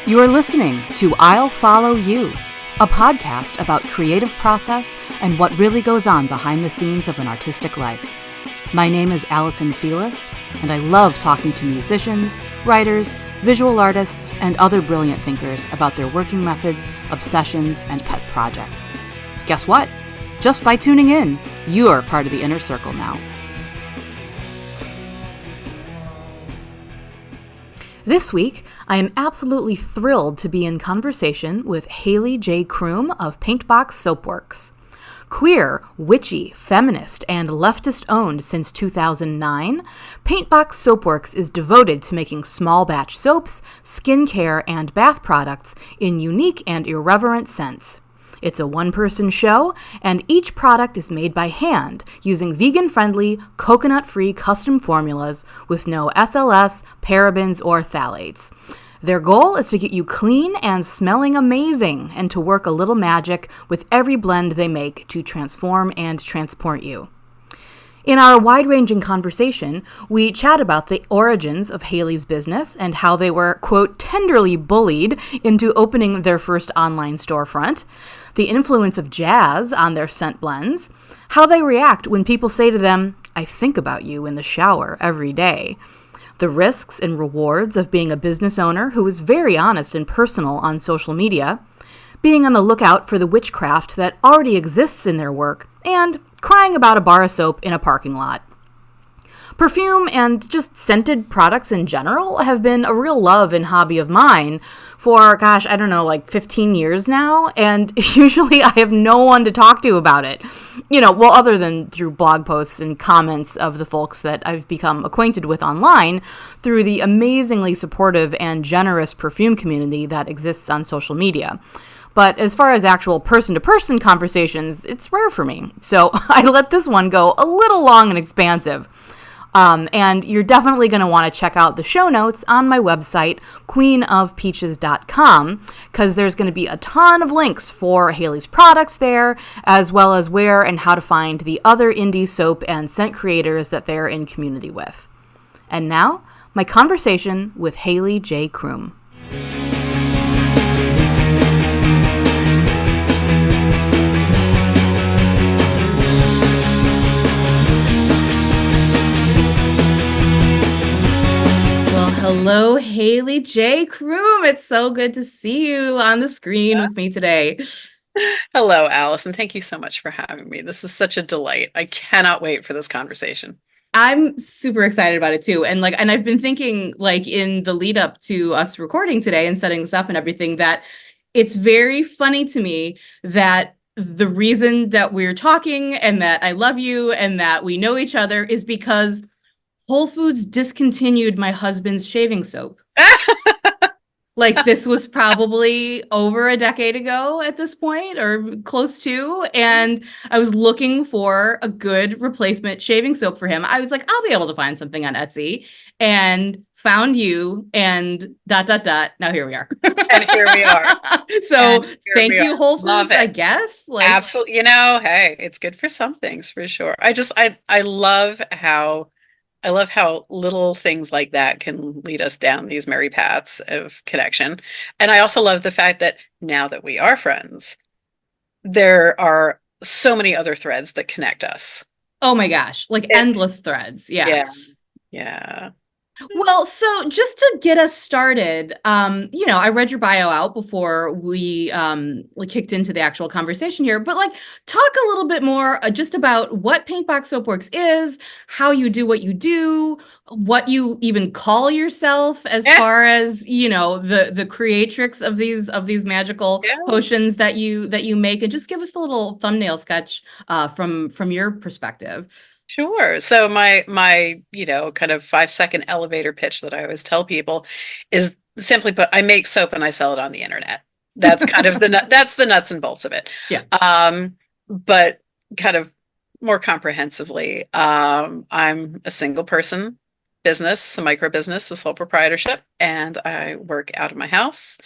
You are listening to I'll Follow You, a podcast about creative process and what really goes on behind the scenes of an artistic life. My name is Allison Felis, and I love talking to musicians, writers, visual artists, and other brilliant thinkers about their working methods, obsessions, and pet projects. Guess what? Just by tuning in, you're part of the inner circle now. This week, I am absolutely thrilled to be in conversation with Hayley J. Croom of Paintbox Soapworks. Queer, witchy, feminist, and leftist-owned since 2009, Paintbox Soapworks is devoted to making small-batch soaps, skincare, and bath products in unique and irreverent scents. It's a one-person show, and each product is made by hand using vegan-friendly, coconut-free custom formulas with no SLS, parabens, or phthalates. Their goal is to get you clean and smelling amazing, and to work a little magic with every blend they make to transform and transport you. In our wide-ranging conversation, we chat about the origins of Hayley's business and how they were, quote, tenderly bullied into opening their first online storefront, the influence of jazz on their scent blends, how they react when people say to them, "I think about you in the shower every day," the risks and rewards of being a business owner who is very honest and personal on social media, being on the lookout for the witchcraft that already exists in their work, and crying about a bar of soap in a parking lot. Perfume and just scented products in general have been a real love and hobby of mine for, 15 years now, and usually I have no one to talk to about it. Other than through blog posts and comments of the folks that I've become acquainted with online through the amazingly supportive and generous perfume community that exists on social media. But as far as actual person-to-person conversations, it's rare for me. So I let this one go a little long and expansive. And you're definitely going to want to check out the show notes on my website, queenofpeaches.com, because there's going to be a ton of links for Hayley's products there, as well as where and how to find the other indie soap and scent creators that they're in community with. And now, my conversation with Hayley J. Croom. Hello, Hayley J. Croom. It's so good to see you on the screen with me today. Hello, Allison. Thank you so much for having me. This is such a delight. I cannot wait for this conversation. I'm super excited about it too. And I've been thinking in the lead up to us recording today and setting this up and everything, that it's very funny to me that the reason that we're talking and that I love you and that we know each other is because Whole Foods discontinued my husband's shaving soap. This was probably over a decade ago at this point, or close to, and I was looking for a good replacement shaving soap for him. I was like, I'll be able to find something on Etsy, and found you, and ... Now here we are. And here we are. So thank you, Whole Foods, I guess. Absolutely. Hey, it's good for some things for sure. I love how little things like that can lead us down these merry paths of connection. And I also love the fact that now that we are friends, there are so many other threads that connect us. Oh my gosh, endless threads. Yeah. Well, so just to get us started, I read your bio out before we kicked into the actual conversation here, but talk a little bit more just about what Paintbox Soapworks is, how you do what you do, what you even call yourself as far as, the creatrix of these magical potions that you make, and just give us a little thumbnail sketch from your perspective. Sure. So my kind of 5-second elevator pitch that I always tell people is simply put, I make soap and I sell it on the internet. That's kind of that's the nuts and bolts of it. Yeah. But kind of more comprehensively, I'm a single person business, a micro business, a sole proprietorship, and I work out of my house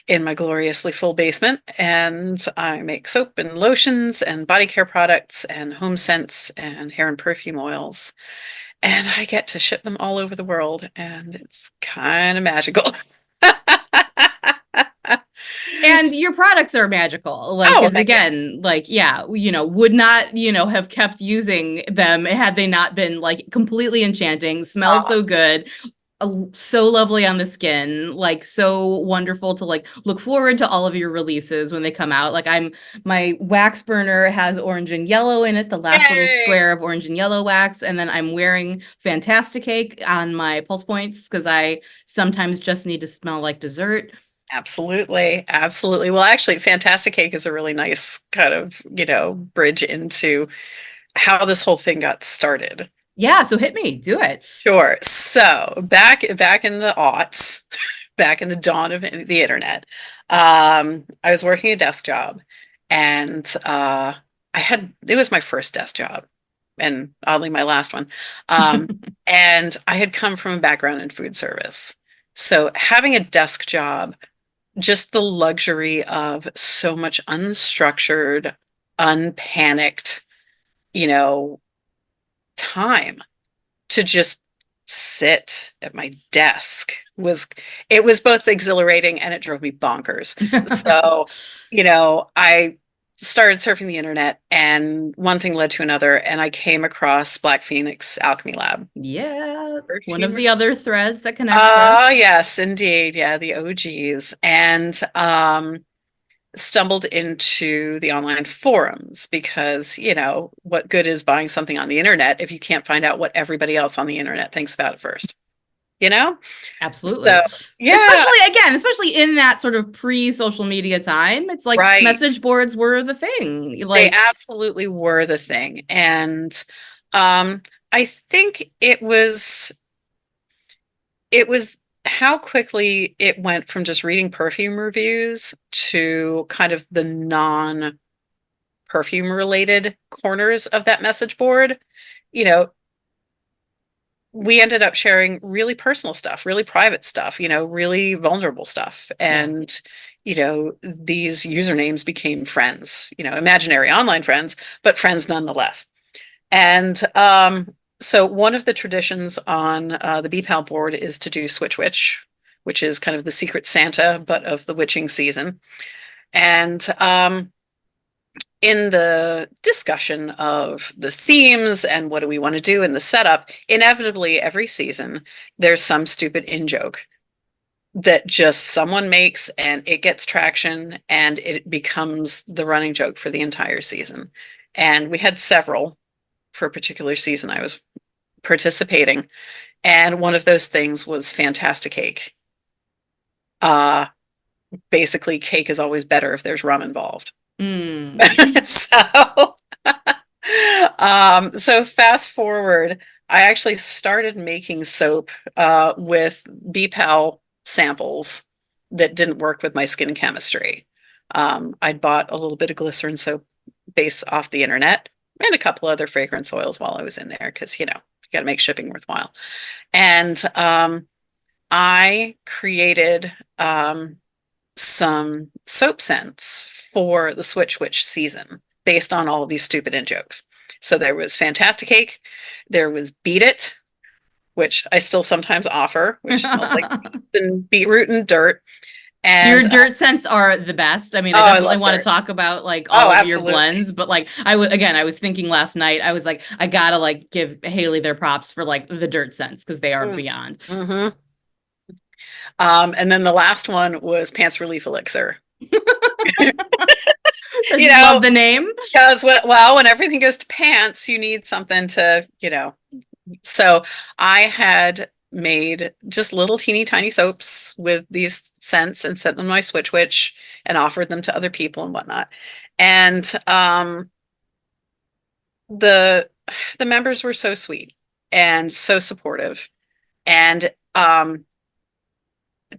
in my gloriously full basement, and I make soap and lotions and body care products and home scents and hair and perfume oils, and I get to ship them all over the world, and it's kind of magical. And your products are magical. Like, Oh, is again, like, yeah, would not, have kept using them had they not been like completely enchanting, smell so good, so lovely on the skin, like so wonderful to like look forward to all of your releases when they come out. Like my wax burner has orange and yellow in it, the last little square of orange and yellow wax, and then I'm wearing Fantasticake on my pulse points because I sometimes just need to smell like dessert. Absolutely. Absolutely. Well, actually, Fantasticake is a really nice kind of, bridge into how this whole thing got started. Yeah, so hit me, do it. Sure. So back in the aughts, back in the dawn of the internet, I was working a desk job, and it was my first desk job, and oddly my last one. And I had come from a background in food service. So having a desk job, just the luxury of so much unstructured, unpanicked, time to just sit at my desk was both exhilarating and it drove me bonkers. So, I started surfing the internet and one thing led to another, and I came across Black Phoenix Alchemy Lab. Yeah, one of the other threads that connects us. Yes, indeed. Yeah, the OGs. And stumbled into the online forums because, what good is buying something on the internet if you can't find out what everybody else on the internet thinks about it first? Absolutely. So, yeah. Especially in that sort of pre-social media time, it's like message boards were the thing. Like, they absolutely were the thing. And I think it was how quickly it went from just reading perfume reviews to kind of the non-perfume related corners of that message board. We ended up sharing really personal stuff, really private stuff, really vulnerable stuff. And, these usernames became friends, imaginary online friends, but friends nonetheless. And so one of the traditions on the BPAL board is to do Switch Witch, which is kind of the secret Santa, but of the witching season. And in the discussion of the themes and what do we want to do in the setup, inevitably every season, there's some stupid in-joke that just someone makes and it gets traction and it becomes the running joke for the entire season. And we had several for a particular season I was participating. And one of those things was Fantasticake. Basically, cake is always better if there's rum involved. So, so fast forward, I actually started making soap with BPAL samples that didn't work with my skin chemistry. I'd bought a little bit of glycerin soap base off the internet and a couple other fragrance oils while I was in there because, you got to make shipping worthwhile. And I created some soap scents for the Switch Witch season based on all of these stupid in-jokes. So there was Fantasticake, there was Beat It, which I still sometimes offer, which smells like beetroot and dirt. And your dirt scents are the best. I mean, I definitely want to talk about like all of your blends, but like I was thinking last night, I was like, I gotta like give Hayley their props for like the dirt scents because they are beyond. Mm-hmm. And then the last one was Pants Relief Elixir. Love the name. Because when everything goes to pants, you need something to, So I had made just little teeny tiny soaps with these scents and sent them to my Switch Witch and offered them to other people and whatnot. And the members were so sweet and so supportive and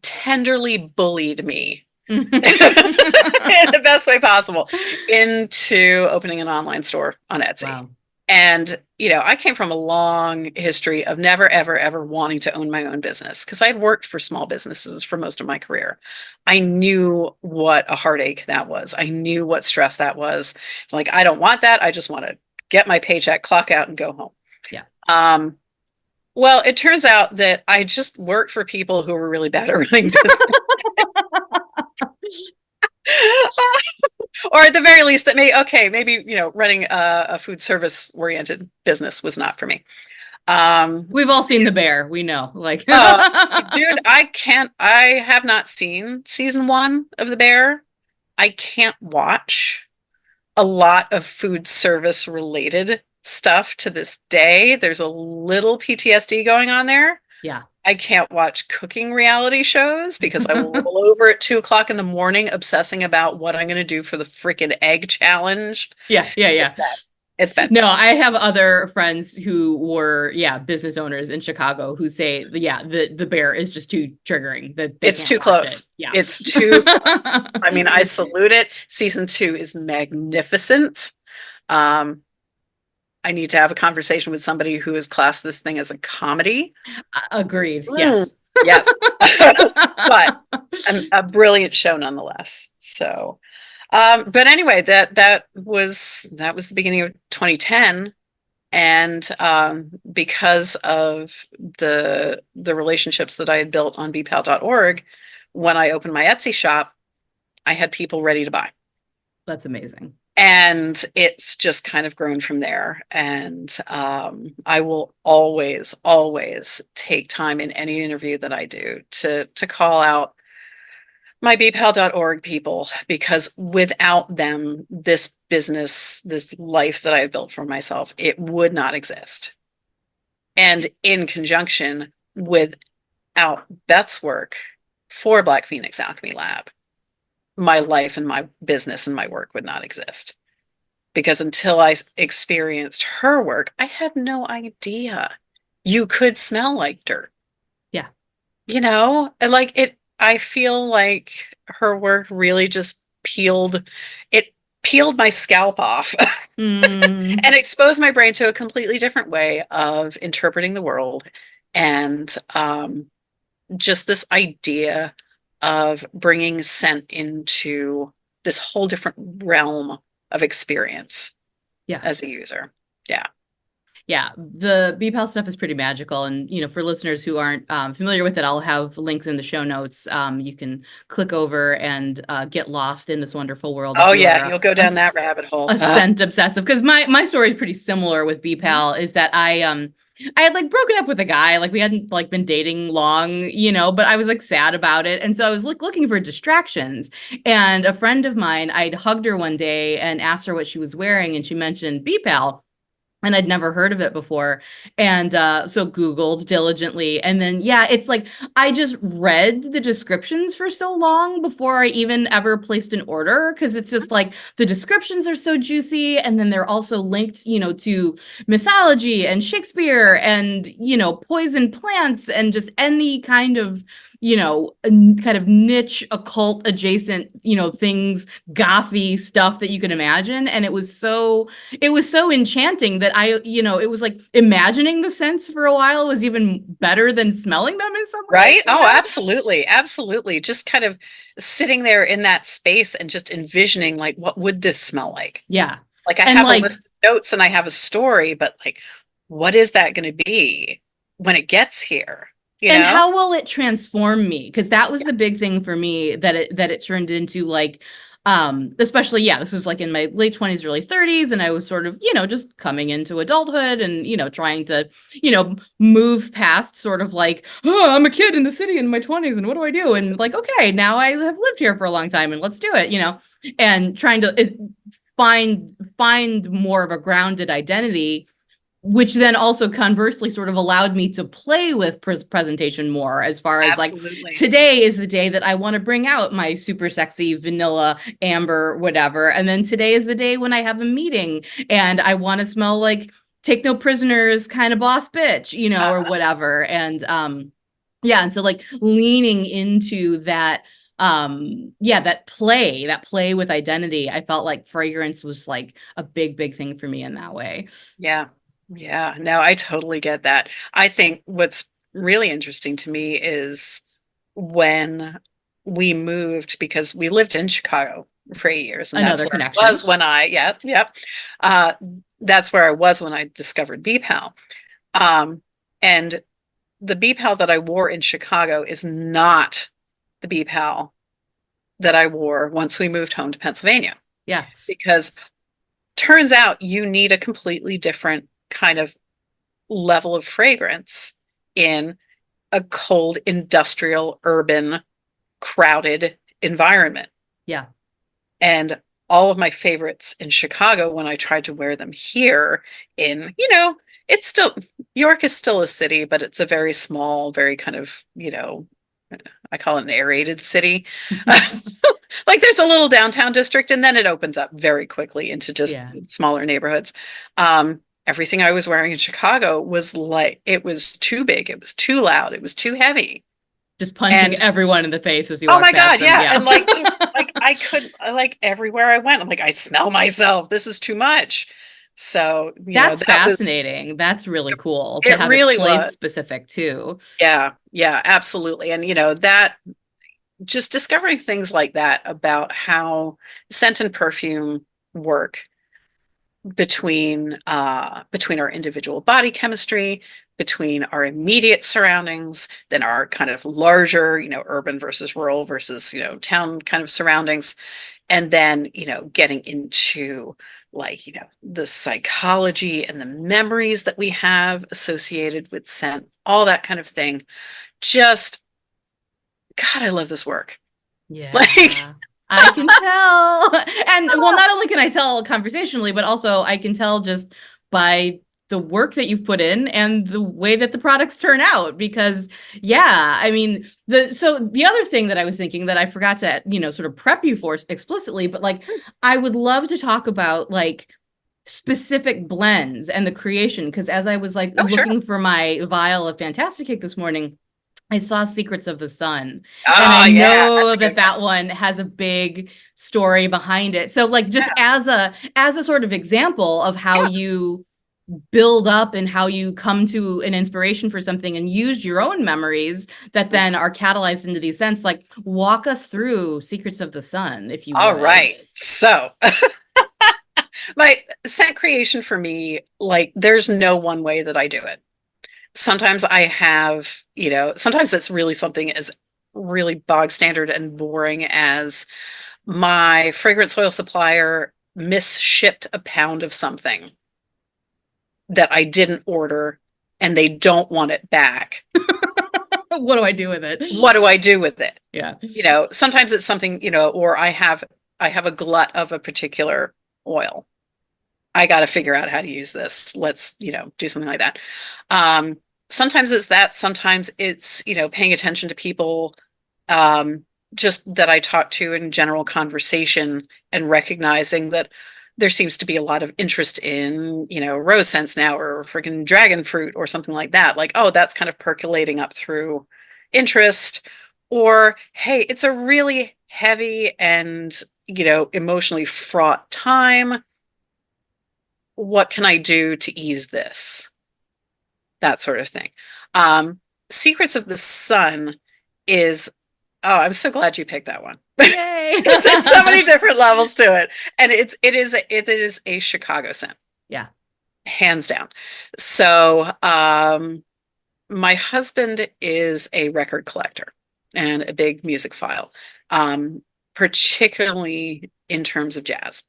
tenderly bullied me in the best way possible into opening an online store on Etsy. Wow. And, I came from a long history of never, ever, ever wanting to own my own business because I'd worked for small businesses for most of my career. I knew what a heartache that was. I knew what stress that was. Like, I don't want that. I just want to get my paycheck, clock out, and go home. Yeah. Well, it turns out that I just worked for people who were really bad at running business. Or at the very least that maybe, running a food service oriented business was not for me. We've all seen The Bear. We know, like, Dude, I have not seen season 1 of The Bear. I can't watch a lot of food service related stuff to this day. There's a little PTSD going on there. yeah. I can't watch cooking reality shows because I will roll over at 2 o'clock in the morning obsessing about what I'm going to do for the freaking egg challenge. Yeah. It's bad. It's bad. No, I have other friends who were, business owners in Chicago who say, the Bear is just too triggering. That It's too close. Yeah. It's too close. I mean, I salute it. Season 2 is magnificent. I need to have a conversation with somebody who has classed this thing as a comedy. Agreed. Yes. Yes. But a brilliant show nonetheless. So, but anyway, that was the beginning of 2010. And because of the relationships that I had built on bpal.org, when I opened my Etsy shop, I had people ready to buy. That's amazing. And it's just kind of grown from there. And I will always, always take time in any interview that I do to call out my bpal.org people, because without them, this business, this life that I have built for myself, it would not exist. And in conjunction without Beth's work for Black Phoenix Alchemy Lab, my life and my business and my work would not exist. Because until I experienced her work, I had no idea you could smell like dirt. Yeah. Like it, I feel like her work really just peeled my scalp off and exposed my brain to a completely different way of interpreting the world. And just this idea of bringing scent into this whole different realm of experience as a user. Yeah, the BPAL stuff is pretty magical. And, for listeners who aren't familiar with it, I'll have links in the show notes. You can click over and get lost in this wonderful world. Oh, yeah, you'll go down that rabbit hole. A scent obsessive. Because my story is pretty similar with BPAL, is that I had broken up with a guy, we hadn't been dating long, but I was sad about it. And so I was looking for distractions. And a friend of mine, I'd hugged her one day and asked her what she was wearing. And she mentioned BPAL. And I'd never heard of it before. And so Googled diligently. And then, it's I just read the descriptions for so long before I even ever placed an order. Because it's just the descriptions are so juicy. And then they're also linked, to mythology and Shakespeare and, poison plants and just any kind of, kind of niche occult adjacent, things, gothy stuff that you can imagine. And it was so enchanting that it was imagining the scents for a while was even better than smelling them in some way. Right? Oh, absolutely. Absolutely. Just kind of sitting there in that space and just envisioning what would this smell like? Yeah. I have a list of notes and I have a story, but what is that going to be when it gets here? And how will it transform me? Because that was the big thing for me that it turned into especially, this was in my late 20s, early 30s. And I was sort of, just coming into adulthood and, trying to, move past sort of oh, I'm a kid in the city in my 20s. And what do I do? And okay, now I have lived here for a long time and let's do it, and trying to find more of a grounded identity, which then also conversely sort of allowed me to play with presentation more, as far as today is the day that I want to bring out my super sexy vanilla amber whatever, and then today is the day when I have a meeting and I want to smell take no prisoners kind of boss bitch, or whatever. And and so leaning into that that play with identity, I felt like fragrance was a big thing for me in that way. Yeah, no, I totally get that. I think what's really interesting to me is when we moved, because we lived in Chicago for 8 years. And Another that's where connection. I was when that's where I was when I discovered BPAL. And the BPAL that I wore in Chicago is not the BPAL that I wore once we moved home to Pennsylvania, Yeah. because turns out you need a completely different kind of level of fragrance in a cold, industrial, urban, crowded environment. Yeah. And all of my favorites in Chicago, when I tried to wear them here in, it's still, York is still a city, but it's a very small, very kind of, I call it an aerated city. Like there's a little downtown district and then it opens up very quickly into just Yeah. smaller neighborhoods. Everything I was wearing in Chicago was like, it was too big, it was too loud, it was too heavy. Just punching And everyone in the face as you oh walk my past God, them. yeah. Yeah. And like just like I could like everywhere I went, I'm like, I smell myself. This is too much. So, That's that was fascinating. That's really cool to it have it really place was. specific too. Yeah, yeah, absolutely. And that just discovering things like that about how scent and perfume work between our individual body chemistry, between our immediate surroundings, then our kind of larger, urban versus rural versus, town kind of surroundings, and then, getting into like, the psychology and the memories that we have associated with scent, all that kind of thing. Just, God, I love this work. Like, Yeah. I can tell. And well, not only can I tell conversationally, but also I can tell just by the work that you've put in and the way that the products turn out. Because yeah, I mean, the other thing that I was thinking that I forgot to, sort of prep you for explicitly, but like I would love to talk about like specific blends and the creation. Because as I was like oh, sure. looking for my vial of Fantastic Cake this morning, I saw Secrets of the Sun, and Oh, I yeah, know that's a that good one. that one has a big story behind it. So like just Yeah, as a sort of example of how yeah. you build up and how you come to an inspiration for something and use your own memories that then are catalyzed into these scents, like walk us through Secrets of the Sun, if you All would. right. So, my scent creation for me, like, there's no one way that I do it. Sometimes I have, sometimes it's really something as really bog standard and boring as my fragrance oil supplier misshipped a pound of something that I didn't order and they don't want it back. What do I do with it? What do I do with it? Yeah. Sometimes it's something, or I have a glut of a particular oil. I got to figure out how to use this. Let's, do something like that. Sometimes it's that, sometimes it's, paying attention to people, just that I talk to in general conversation and recognizing that there seems to be a lot of interest in, rose scents now or freaking dragon fruit or something like that. Like, oh, that's kind of percolating up through interest. Or, hey, it's a really heavy and, emotionally fraught time. What can I do to ease this? That sort of thing. Secrets of the Sun is, oh, I'm so glad you picked that one. Yay. Because there's so many different levels to it. And it is a Chicago scent. Yeah. Hands down. So my husband is a record collector and a big music file, particularly in terms of jazz.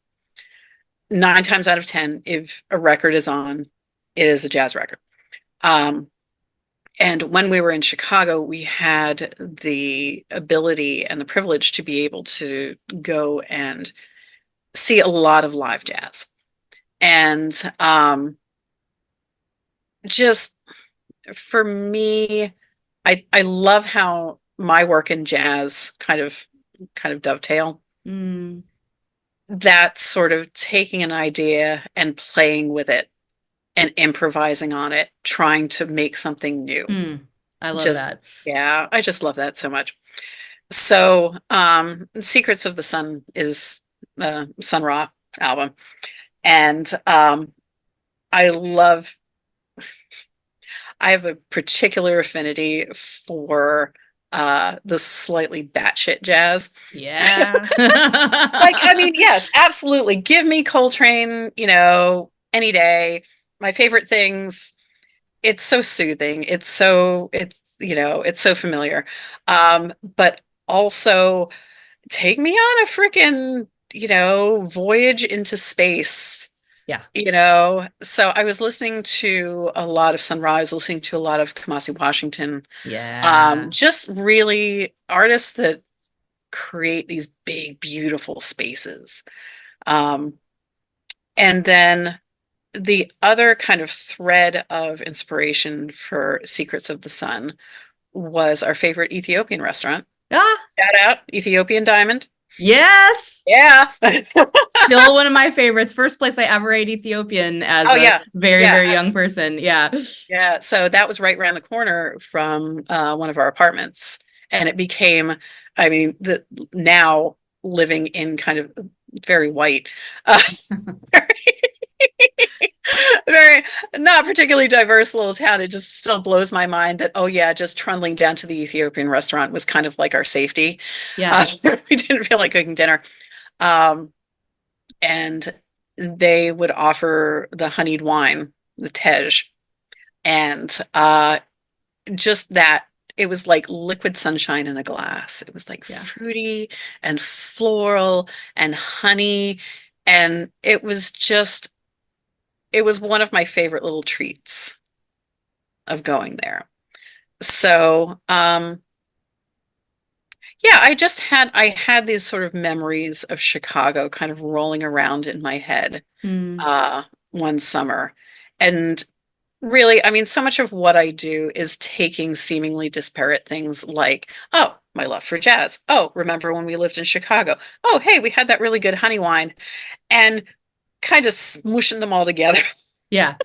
9 times out of 10, if a record is on, it is a jazz record. And when we were in Chicago, we had the ability and the privilege to be able to go and see a lot of live jazz. And just for me, I love how my work in jazz kind of dovetail. Mm. That sort of taking an idea and playing with it and improvising on it, trying to make something new. I love Just, that. yeah, I just love that so much. So, Secrets of the Sun is the Sun Ra album. And I love, I have a particular affinity for the slightly batshit jazz. Yeah. Like, I mean, yes, absolutely. Give me Coltrane, any day. My favorite things. It's so soothing. It's so familiar. But also take me on a freaking, voyage into space. Yeah. So I was listening to a lot of Sunrise, listening to a lot of Kamasi Washington, Yeah. just really artists that create these big, beautiful spaces. Um, and then the other kind of thread of inspiration for Secrets of the Sun was our favorite Ethiopian restaurant. Ah, Shout out, Ethiopian Diamond. yes. Yeah. Still one of my favorites. First place I ever ate Ethiopian as Oh a yeah. very, Yeah. very young person. Yeah. Yeah. So that was right around the corner from one of our apartments. And it became, I mean, the now living in kind of very white, uh, very not particularly diverse little town. It just still blows my mind that, oh yeah, just trundling down to the Ethiopian restaurant was kind of like our safety. Yeah. We didn't feel like cooking dinner. Um, and they would offer the honeyed wine, the tej, and just that it was like liquid sunshine in a glass. It was like Yeah. fruity and floral and honey, and it was one of my favorite little treats of going there. So, yeah, I had these sort of memories of Chicago kind of rolling around in my head Mm. uh one summer. And really, I mean, so much of what I do is taking seemingly disparate things like, oh, my love for jazz. Oh, remember when we lived in Chicago? Oh, hey, we had that really good honey wine, and kind of smooshing them all together Yeah.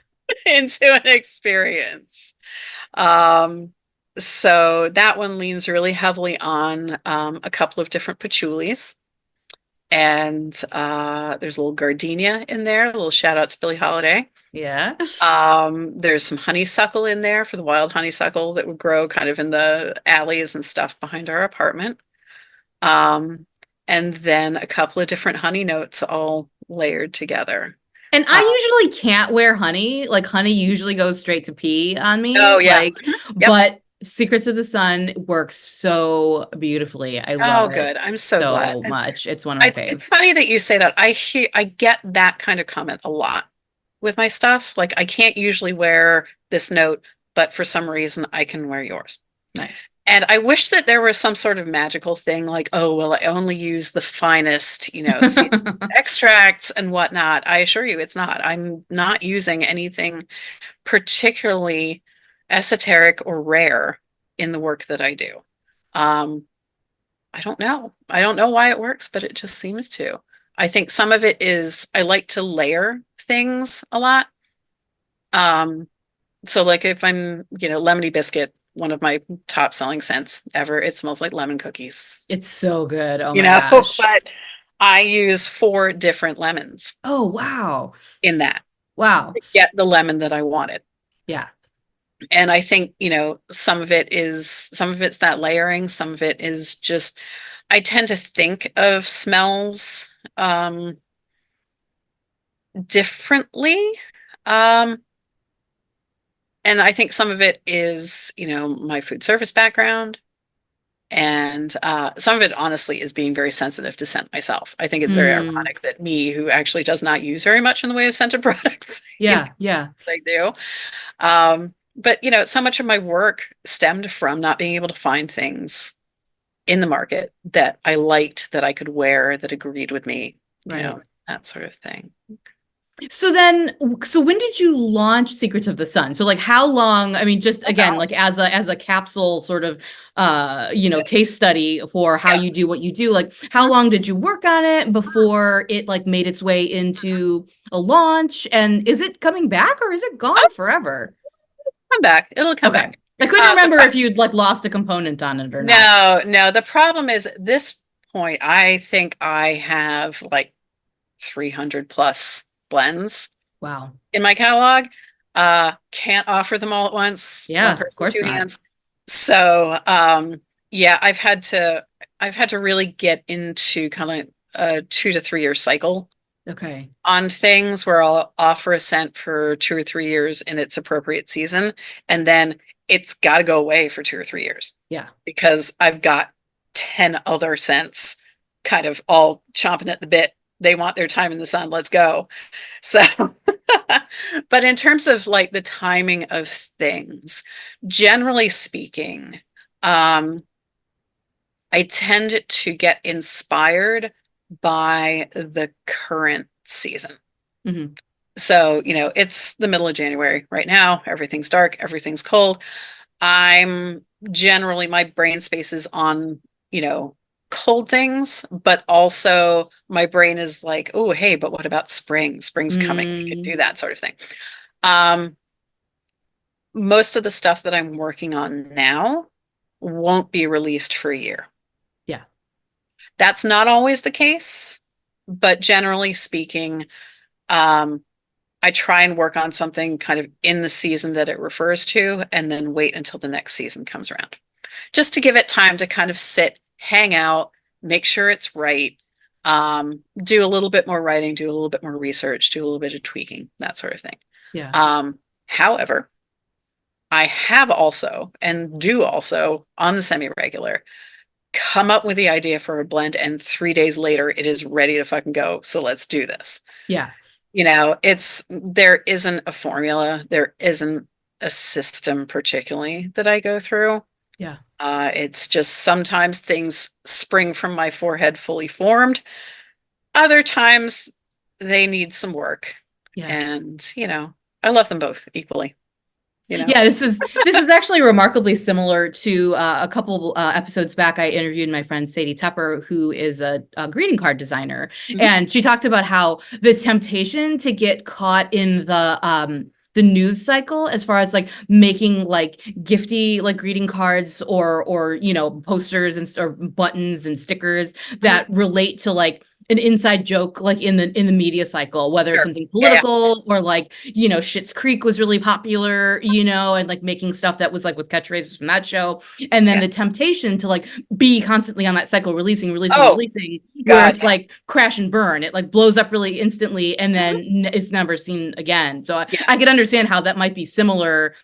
into an experience. Um, so that one leans really heavily on a couple of different patchoulis. And there's a little gardenia in there, a little shout out to Billie Holiday. Yeah. There's some honeysuckle in there for the wild honeysuckle that would grow kind of in the alleys and stuff behind our apartment. Um, and then a couple of different honey notes all layered together. And Uh, I usually can't wear honey. Like honey usually goes straight to pee on me. oh yeah. Like, Yep. but Secrets of the Sun works so beautifully. I love Oh, it good. I'm so glad. so And much. It's one of my it's faves. funny that you say that. I get that kind of comment a lot with my stuff. Like I can't usually wear this note, but for some reason I can wear yours. Nice. And I wish that there was some sort of magical thing like, oh, well, I only use the finest, seed extracts and whatnot. I assure you it's not. I'm not using anything particularly esoteric or rare in the work that I do. Um, I don't know. I don't know why it works, but it just seems to. I think some of it is I like to layer things a lot. Um, so like if I'm, lemony biscuit, one of my top selling scents ever, it smells like lemon cookies, It's so good. Oh my gosh. but I use 4 different lemons Oh, wow. in that Wow. to get the lemon that I wanted. Yeah. And I think, some of it's that layering, some of it is just, I tend to think of smells differently. Um, and I think some of it is, my food service background. And some of it, honestly, is being very sensitive to scent myself. I think it's very Mm. ironic that me, who actually does not use very much in the way of scented products, Yeah. Yeah. I do. But, so much of my work stemmed from not being able to find things in the market that I liked, that I could wear, that agreed with me, Right. that sort of thing. So when did you launch Secrets of the Sun? So like how long, I mean, just again, Wow. like as a capsule sort of case study for how Yeah. you do what you do, like how long did you work on it before it like made its way into a launch? And is it coming back or is it gone forever? Come back. It'll come Okay. back. I couldn't remember if you'd like lost a component on it or not. No. The problem is at this point, I think I have like 300 plus blends Wow. in my catalog. Can't offer them all at once. Yeah, One of person, course two not. hands. So, yeah, I've had to really get into kind of a 2 to 3 year cycle Okay. on things where I'll offer a scent for 2 or 3 years in its appropriate season, and then it's got to go away for 2 or 3 years Yeah. because I've got 10 other scents kind of all chomping at the bit. They want their time in the sun. Let's go. So, but in terms of like the timing of things, generally speaking, um, I tend to get inspired by the current season. Hmm. So, it's the middle of January right now. Everything's dark, everything's cold. I'm generally, my brain space is on, you know, cold things, but also my brain is like, oh, hey, but what about spring? Spring's coming. We could Mm, do that sort of thing. Um, most of the stuff that I'm working on now won't be released for a year. yeah. That's not always the case, but generally speaking, um, I try and work on something kind of in the season that it refers to, and then wait until the next season comes around, just to give it time to kind of sit, hang out, make sure it's right, do a little bit more writing, do a little bit more research, do a little bit of tweaking, that sort of thing. Yeah. However, I have also, and do also on the semi-regular, come up with the idea for a blend, and 3 days later it is ready to fucking go. So let's do this. Yeah. There isn't a formula, there isn't a system particularly that I go through. Yeah. It's just sometimes things spring from my forehead fully formed. Other times they need some work. Yeah. And, I love them both equally. Yeah, this is actually remarkably similar to a couple episodes back. I interviewed my friend Sadie Tepper, who is a greeting card designer, Mhm. and she talked about how the temptation to get caught in the news cycle, as far as like making like gifty like greeting cards or posters or buttons and stickers Mhm. that relate to like an inside joke, like in the media cycle, whether it's Sure. something Yeah, yeah. political or like, Schitt's Creek was really popular, and like making stuff that was like with catchphrases from that show. And then Yeah. the temptation to like be constantly on that cycle, releasing, releasing, Oh, releasing, where God, it's yeah. like crash and burn. It like blows up really instantly and Mhm. then it's never seen again. So Yeah. I could understand how that might be similar.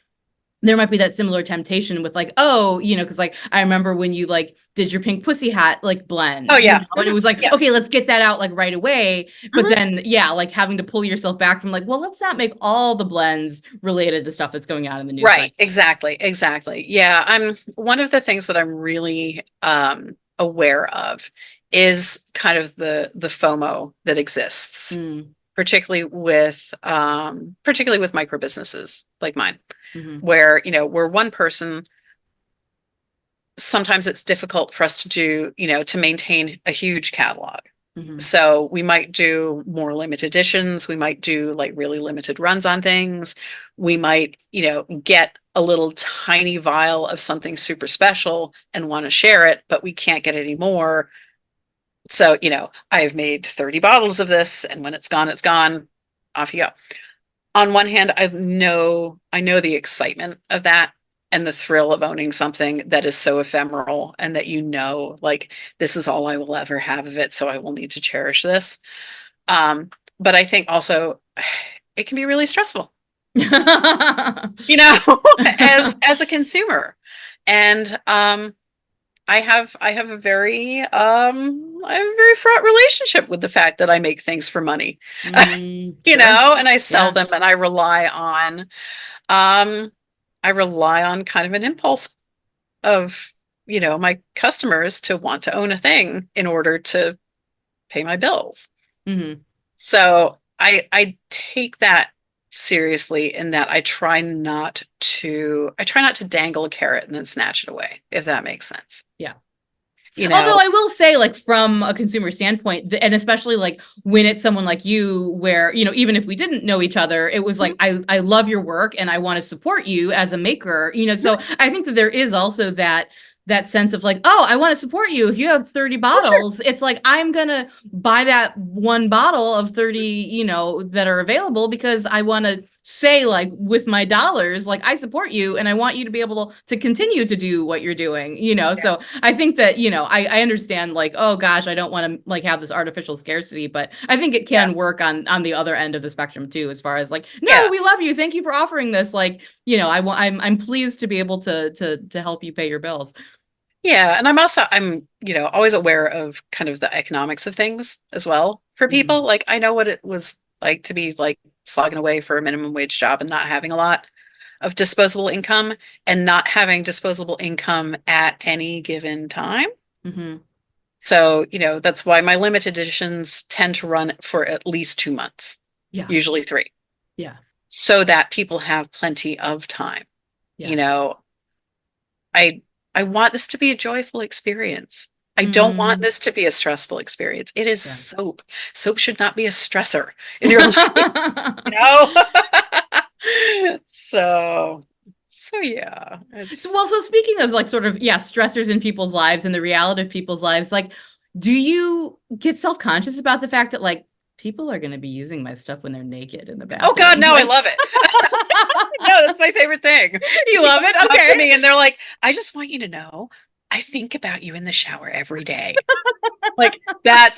There might be that similar temptation with like, oh, because like I remember when you like did your pink pussy hat like Oh, blend, yeah. and it Mhm. was like, Yeah. okay, let's get that out like right away. But Mhm. then, yeah, like having to pull yourself back from like, well, let's not make all the blends related to stuff that's going on in the news Right. cycle. Exactly. Exactly. Yeah. I'm one of the things that I'm really aware of is kind of the FOMO that exists, Mm, particularly with micro businesses like mine, hmm. where, we're one person. Sometimes it's difficult for us to do, to maintain a huge catalog. Hmm. So we might do more limited editions. We might do like really limited runs on things. We might, get a little tiny vial of something super special and want to share it, but we can't get any more. So, I've made 30 bottles of this, and when it's gone, it's gone. Off you go. On one hand, I know the excitement of that and the thrill of owning something that is so ephemeral, and that like, this is all I will ever have of it, so I will need to cherish this. But I think also it can be really stressful, you know, as a consumer. And I have a very fraught relationship with the fact that I make things for money. Sure. And I sell Yeah. them, and um I rely on kind of an impulse of, my customers to want to own a thing in order to pay my bills. Hmm. So I take that seriously, in that I try not to dangle a carrot and then snatch it away, if that makes sense. Yeah. You Although know, I will say, like, from a consumer standpoint, and especially like when it's someone like you, where, even if we didn't know each other, it was like, Mhm. I love your work and I want to support you as a maker, so I think that there is also that sense of like, oh, I want to support you. If you have 30 Oh, sure. bottles, it's like, I'm gonna buy that one bottle of 30, that are available, because I want to say, like, with my dollars, like, I support you and I want you to be able to continue to do what you're doing, Yeah. so I think that, I understand, like, oh gosh, I don't want to like have this artificial scarcity, but I think it Yeah. can work on the other end of the spectrum too, as far as like, no, Yeah. we love you, thank you for offering this, like, I'm pleased to be able to help you pay your bills. Yeah, and I'm always aware of kind of the economics of things as well for Mhm. people. Like I know what it was like to be like slogging away for a minimum wage job and not having a lot of disposable income and not having disposable income at any given time. Mhm. So, that's why my limited editions tend to run for at least 2 months, Yeah. usually three, Yeah. so that people have plenty of time. You Yeah. know, I I want this to be a joyful experience. I don't want Mm. this to be a stressful experience. It is Yeah. soap. Soap should not be a stressor in your life, you know? So, so yeah, it's So speaking of like sort of, yeah, stressors in people's lives and the reality of people's lives, like, do you get self-conscious about the fact that like people are going to be using my stuff when they're naked in the oh God, bathroom? no, I Like, love it. No, that's my favorite thing. you love People it? come up to Okay. me and they're like, I just want you to know, I think about you in the shower every day. Like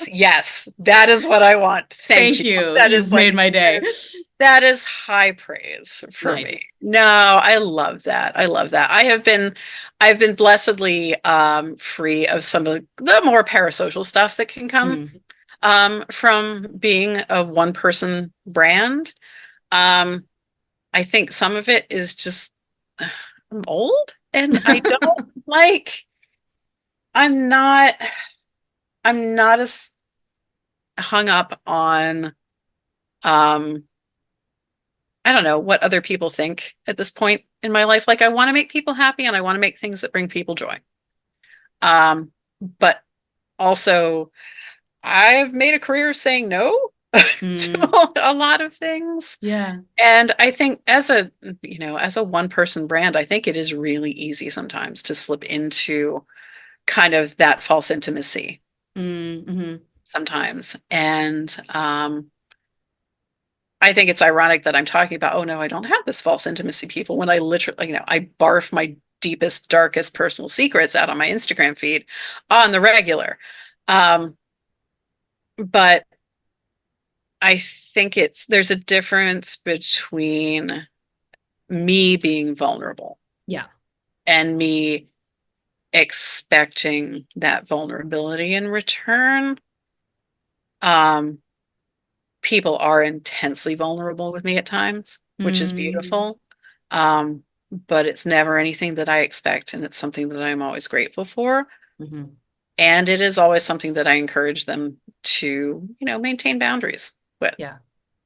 yes, that is what I want. Thank Thank you. you. That You've is made like my that day. is that is high praise for me. Nice. No, I love that. I love that. I've been blessedly free of some of the more parasocial stuff that can come Mm. from being a one person brand. Um I think some of it is just I'm old and I don't like I'm not I'm not as hung up on um I don't know what other people think at this point in my life. Like I want to make people happy and I want to make things that bring people joy. Um but also I've made a career saying no Mm. to a lot of things. Yeah. And I think as a one person brand, I think it is really easy sometimes to slip into kind of that false intimacy Mm. Mhm. sometimes. And I think it's ironic that I'm talking about, oh no, I don't have this false intimacy people when I literally, I barf my deepest, darkest personal secrets out on my Instagram feed on the regular. Um, but I think there's a difference between me being vulnerable Yeah. and me expecting that vulnerability in return. Um, People are intensely vulnerable with me at times, which is Mm. beautiful. Um, but it's never anything that I expect, and it's something that I'm always grateful for. Mhm. And it is always something that I encourage them to, maintain boundaries with. Yeah.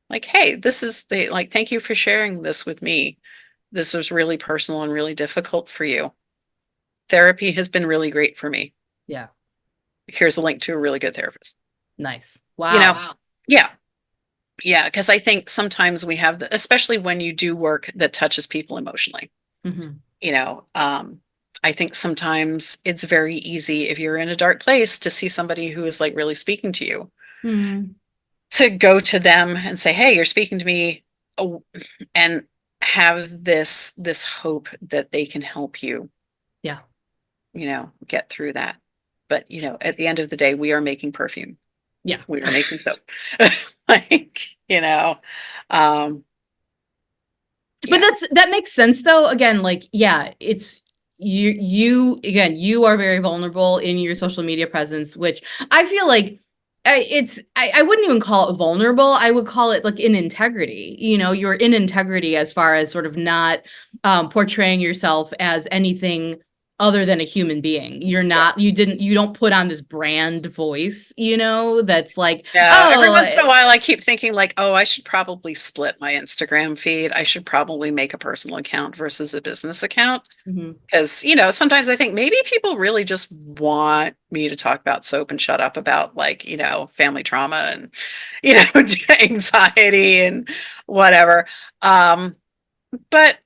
Like, hey, thank you for sharing this with me. This was really personal and really difficult for you. Therapy has been really great for me. Yeah. Here's a link to a really good therapist. Nice. You know, Wow. wow. Yeah. Yeah, because I think sometimes especially when you do work that touches people emotionally, Mhm. you know, I think sometimes it's very easy if you're in a dark place to see somebody who is like really speaking to you, Mm. to go to them and say, "Hey, you're speaking to me," oh, and have this hope that they can help you, Yeah. get through that. But at the end of the day, we are making perfume. Yeah. We are making soap. Like, um, But yeah. that makes sense though. Again, like, yeah, it's you again, you are very vulnerable in your social media presence, which I feel like I wouldn't even call it vulnerable. I would call it like in integrity. You're in integrity as far as sort of not portraying yourself as anything other than a human being. Yeah. You don't put on this brand voice, that's like, Yeah, every oh, once in a while I keep thinking like, oh, I should probably split my Instagram feed. I should probably make a personal account versus a business account. mhm, Because, sometimes I think maybe people really just want me to talk about soap and shut up about like, family trauma and, anxiety and whatever. Um, but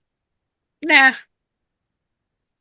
nah,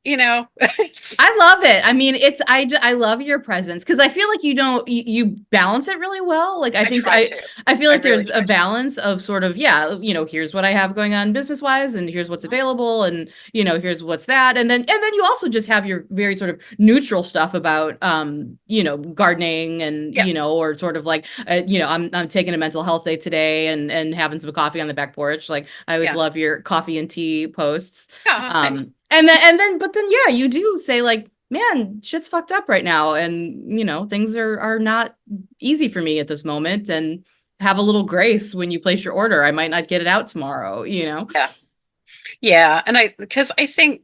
it's I love it. I mean, I love your presence because I feel like you balance it really well. Like I try to. I feel I like really there's a try to. balance of sort of, yeah, here's what I have going on business wise, and here's what's Mhm. available, and here's what's that, and then you also just have your very sort of neutral stuff about gardening and Yeah. or sort of like I'm taking a mental health day today and having some coffee on the back porch. Like I always Yeah. love your coffee and tea posts. Yeah. Thanks. And then but then yeah, you do say like man, shit's fucked up right now. And, things are not easy for me at this moment. And have a little grace when you place your order. I might not get it out tomorrow. Yeah. Yeah. And because I think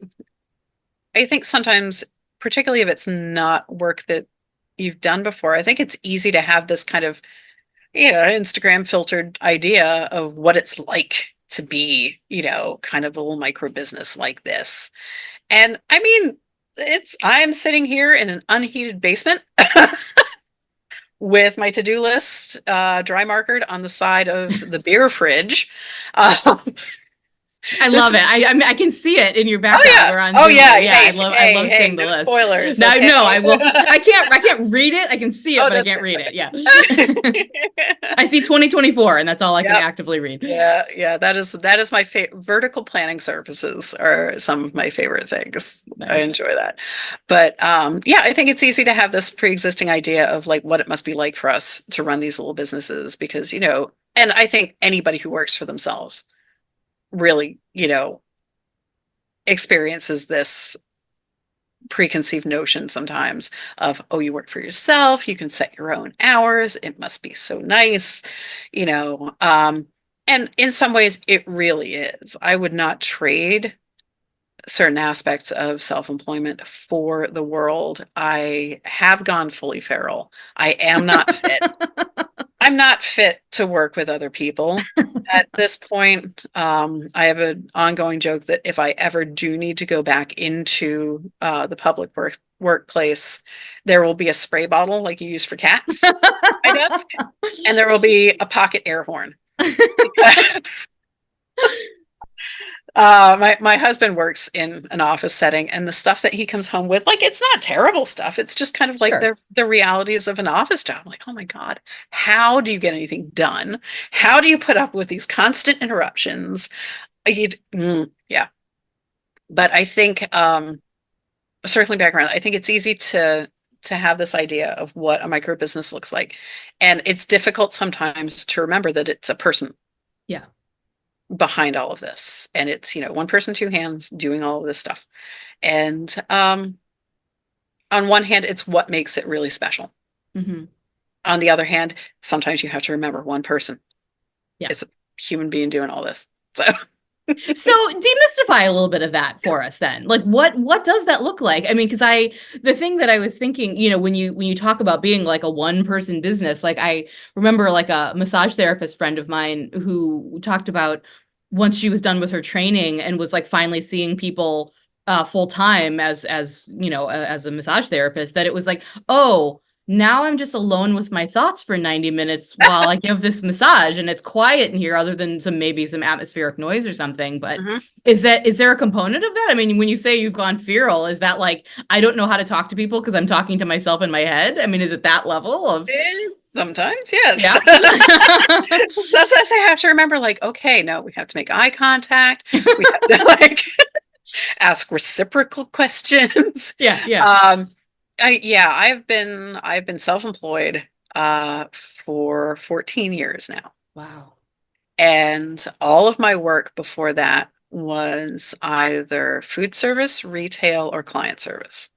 sometimes, particularly if it's not work that you've done before, I think it's easy to have this kind of, Instagram filtered idea of what it's like to be, kind of a little micro business like this. And I mean, I'm sitting here in an unheated basement with my to-do list dry markered on the side of the beer fridge. Um, I this love it. is I can see it in your Oh background. yeah. We're on Oh Zoom, yeah. but yeah, Hey, I hey, love hey, seeing the no list. spoilers. No, Okay. no, I can't read it. I can see it, Oh, but I that's can't good. read it. Yeah. Okay. I see 2024 and that's all I can Yep. actively read. Yeah, yeah, that is my favorite. Vertical planning services are some of my favorite things. I Nice. enjoy that. But yeah, I think it's easy to have this pre-existing idea of like what it must be like for us to run these little businesses because, and I think anybody who works for themselves really, experiences this preconceived notion sometimes of, oh, you work for yourself, you can set your own hours, it must be so nice, you know. And in some ways, it really is. I would not trade certain aspects of self-employment for the world. I have gone fully feral. I am not fit. I'm not fit to work with other people. At this point, I have an ongoing joke that if I ever do need to go back into the public workplace, there will be a spray bottle like you use for cats at my desk, and there will be a pocket air horn because my husband works in an office setting, and the stuff that he comes home with, like, it's not terrible stuff. It's just kind of like Sure. the realities of an office job. Like, oh my God, how do you get anything done? How do you put up with these constant interruptions? Yeah. But I think, circling back around, I think it's easy to have this idea of what a micro business looks like, and it's difficult sometimes to remember that it's a person Yeah. behind all of this, and it's one person, two hands doing all of this stuff. And on one hand, it's what makes it really special. Hmm. On the other hand, sometimes you have to remember one person. Yeah. It's a human being doing all this. So So demystify a little bit of that for us then. Like what does that look like? I mean, because the thing that I was thinking, when you talk about being like a one person business, like I remember like a massage therapist friend of mine who talked about once she was done with her training and was like finally seeing people full time as a massage therapist, that it was like, oh, now I'm just alone with my thoughts for 90 minutes while I give this massage and it's quiet in here other than maybe some atmospheric noise or something. But Mhm. is there a component of that? I mean, when you say you've gone feral, is that like, I don't know how to talk to people because I'm talking to myself in my head? I mean, is it that level of, Sometimes, yes. yeah. Sometimes I have to remember, like, okay, no, we have to make eye contact. We have to like ask reciprocal questions. Yeah, yeah. I've been self-employed for 14 years now. Wow. And all of my work before that was either food service, retail, or client service.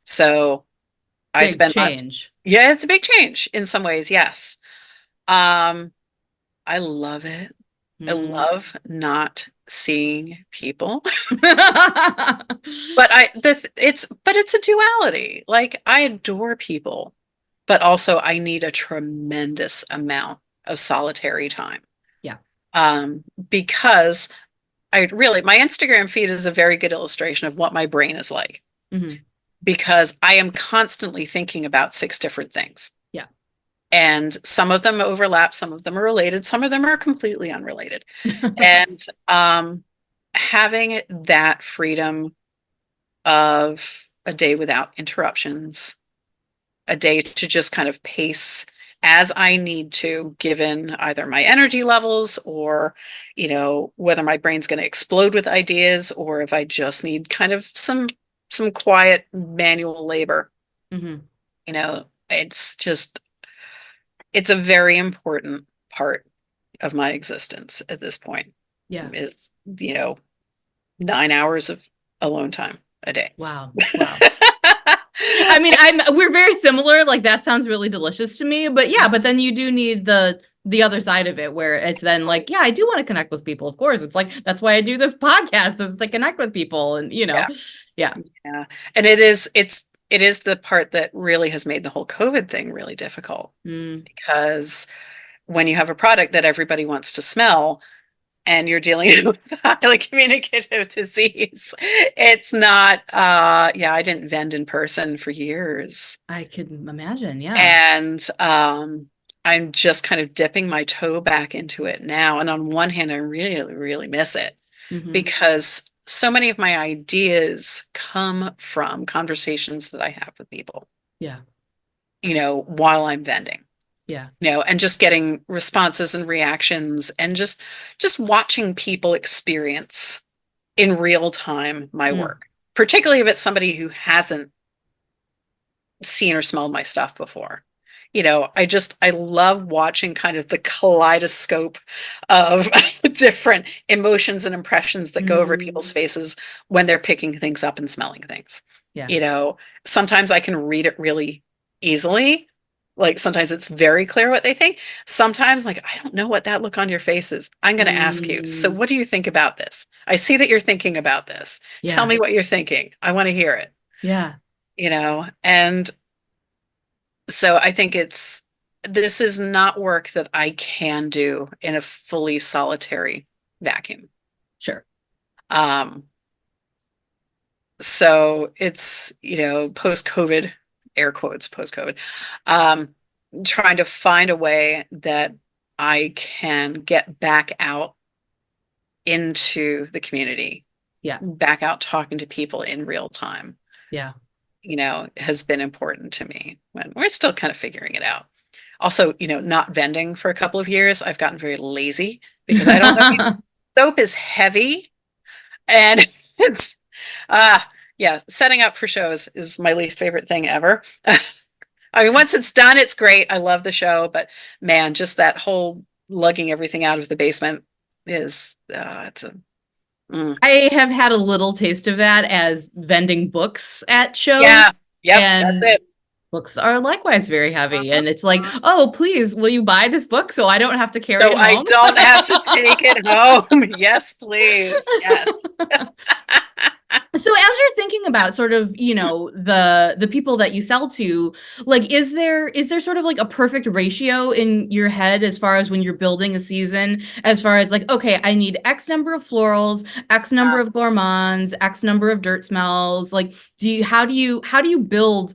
So I Big spent change. yeah, it's a big change in some ways, yes. Um, I love it. I Hmm. love not seeing people. But it's a duality. Like I adore people, but also I need a tremendous amount of solitary time. Yeah. Because my Instagram feed is a very good illustration of what my brain is like Hmm. because I am constantly thinking about six different things. Yeah. And some of them overlap, some of them are related, some of them are completely unrelated. And having that freedom of a day without interruptions, a day to just kind of pace as I need to, given either my energy levels or, whether my brain's going to explode with ideas or if I just need kind of some quiet manual labor. Hmm. It's just it's a very important part of my existence at this point Yeah. is, 9 hours of alone time a day. Wow. Wow. I mean, we're very similar. Like that sounds really delicious to me, but yeah, but then you do need the other side of it where it's then like, yeah, I do want to connect with people. Of course. It's like that's why I do this podcast is to connect with people and Yeah. Yeah. Yeah. And it is the part that really has made the whole COVID thing really difficult Mm, because when you have a product that everybody wants to smell and you're dealing with highly communicative disease, it's not yeah, I didn't vend in person for years. I could imagine, yeah. And I'm just kind of dipping my toe back into it now. And on one hand, I really, really miss it Hmm. because so many of my ideas come from conversations that I have with people, Yeah. while I'm vending, Yeah. and just getting responses and reactions and just watching people experience in real time my Mm. work, particularly if it's somebody who hasn't seen or smelled my stuff before. I love watching kind of the kaleidoscope of different emotions and impressions that go over people's Mm. faces when they're picking things up and smelling things. Yeah. You know, Sometimes I can read it really easily. Like sometimes it's very clear what they think. Sometimes, like, I don't know what that look on your face is. I'm going to ask you. So, Mm. what do you think about this? I see that you're thinking about this. Tell Yeah. me what you're thinking. I want to hear it. Yeah. And so I think this is not work that I can do in a fully solitary vacuum. Sure. Um, so it's, post-COVID, air quotes, post-COVID, um, trying to find a way that I can get back out into the community, Yeah. back out talking to people in real time, Yeah. has been important to me when we're still kind of figuring it out. Also, not vending for a couple of years, I've gotten very lazy because I don't know. Soap is heavy and it's, uh, yeah, setting up for shows is my least favorite thing ever. I mean, once it's done, it's great. I love the show, but man, just that whole lugging everything out of the basement is, it's a, mm. I have had a little taste of that as vending books at shows, Yeah, yep, that's and it. books are likewise very heavy. Mhm. And it's like, oh, please, will you buy this book so I don't have to carry So it I home? don't have to take it home. Yes, please. Yes. So as you're thinking about sort of, the people that you sell to, like is there sort of like a perfect ratio in your head as far as when you're building a season, as far as like, okay, I need X number of florals, X number of gourmands, X number of dirt smells. Like, how do you build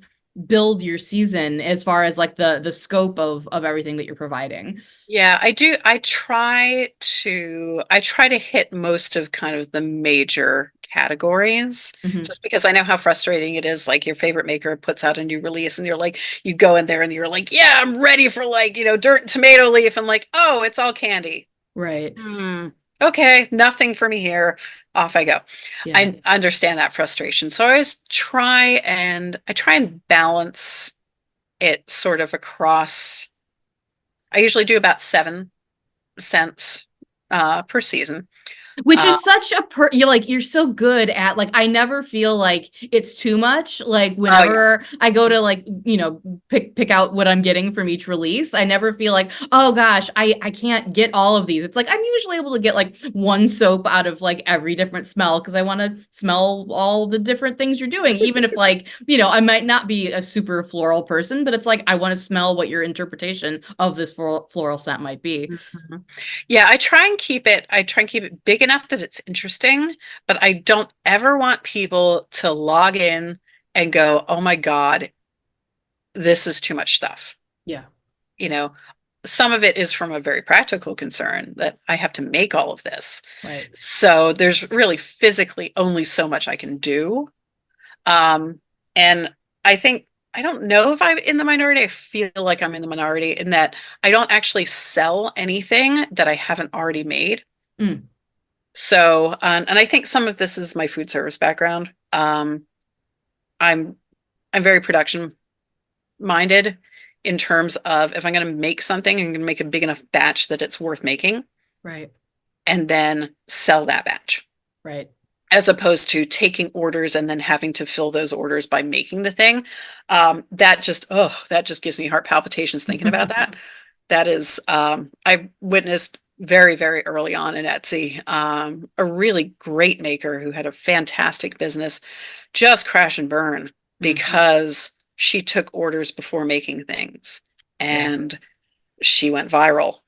your season as far as like the scope of everything that you're providing? Yeah, I do. I try to hit most of kind of the major categories Hmm. just because I know how frustrating it is. Like your favorite maker puts out a new release and you go in there and you're like, yeah, I'm ready for like, dirt and tomato leaf. And like, oh, it's all candy. Right. Hmm. Okay, nothing for me here. Off I go. Yeah. I understand that frustration. So I always try and balance it sort of across. I usually do about 7 cents per season. Which Uh, is such a you're so good at like I never feel like it's too much. Like oh yeah. whenever I go to like, pick out what I'm getting from each release, I never feel like, oh gosh, I can't get all of these. It's like I'm usually able to get like one soap out of like every different smell because I want to smell all the different things you're doing. Even if like, I might not be a super floral person, but it's like I want to smell what your interpretation of this floral scent might be. Mhm. Yeah, I try and keep it big enough that it's interesting, but I don't ever want people to log in and go, "Oh my God, this is too much stuff." Yeah. You know, some of it is from a very practical concern that I have to make all of this. Right. So there's really physically only so much I can do. Um, and I don't know if I'm in the minority. I feel like I'm in the minority in that I don't actually sell anything that I haven't already made. Mm. So, and I think some of this is my food service background. I'm I'm very production minded in terms of if I'm going to make something, I'm going to make a big enough batch that it's worth making Right. and then sell that batch. Right. as opposed to taking orders and then having to fill those orders by making the thing. That just gives me heart palpitations thinking about that. That is, I witnessed very, very early on in Etsy, a really great maker who had a fantastic business just crash and burn because she took orders before making things, Yeah. and she went viral,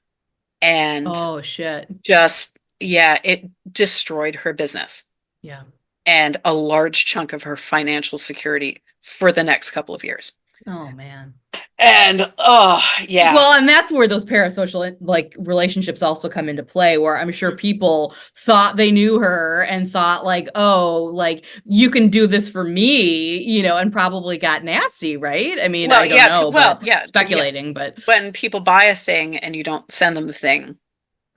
and Oh shit. just, yeah, it destroyed her business Yeah. and a large chunk of her financial security for the next couple of years. Oh man. And oh yeah. Well, and that's where those parasocial like relationships also come into play, where I'm sure people thought they knew her and thought like, oh, like you can do this for me, you know, and probably got nasty, right? I mean, Well, I don't yeah, know, well, but yeah, speculating, but when people buy a thing and you don't send them the thing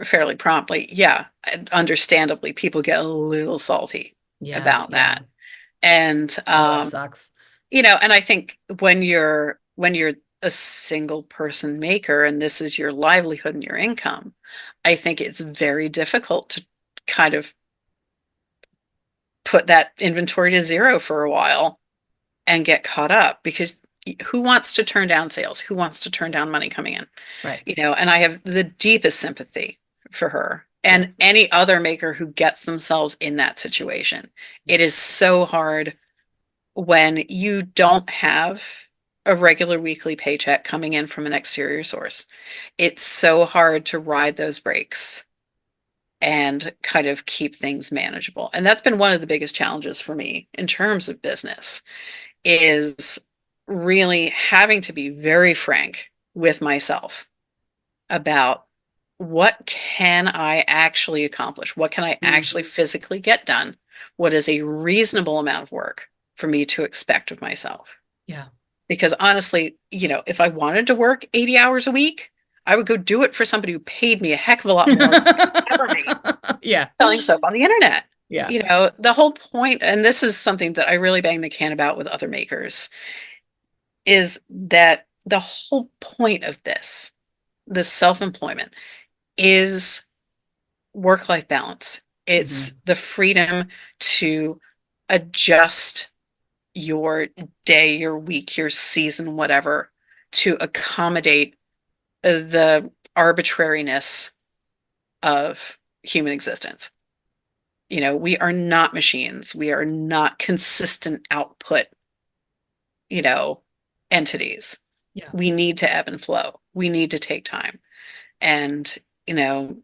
fairly promptly, yeah, understandably, people get a little salty yeah, about yeah. that. And Oh, that sucks. you know, and I think when you're a single person maker and this is your livelihood and your income, I think it's very difficult to kind of put that inventory to zero for a while and get caught up, because who wants to turn down sales? Who wants to turn down money coming in? Right. You know, and I have the deepest sympathy for her and any other maker who gets themselves in that situation. It is so hard when you don't have a regular weekly paycheck coming in from an exterior source. It's so hard to ride those breaks and kind of keep things manageable. And that's been one of the biggest challenges for me in terms of business, is really having to be very frank with myself about what can I actually accomplish? What can I actually physically get done? What is a reasonable amount of work for me to expect of myself? Yeah. Because honestly, you know, if I wanted to work 80 hours a week, I would go do it for somebody who paid me a heck of a lot more than I ever made Yeah. selling soap on the internet. Yeah. You know, the whole point, and this is something that I really bang the can about with other makers, is that the whole point of this self-employment, is work-life balance. It's the freedom to adjust your day, your week, your season, whatever, to accommodate the arbitrariness of human existence. You know, we are not machines. We are not consistent output, you know, entities. Yeah. We need to ebb and flow. We need to take time. And, you know,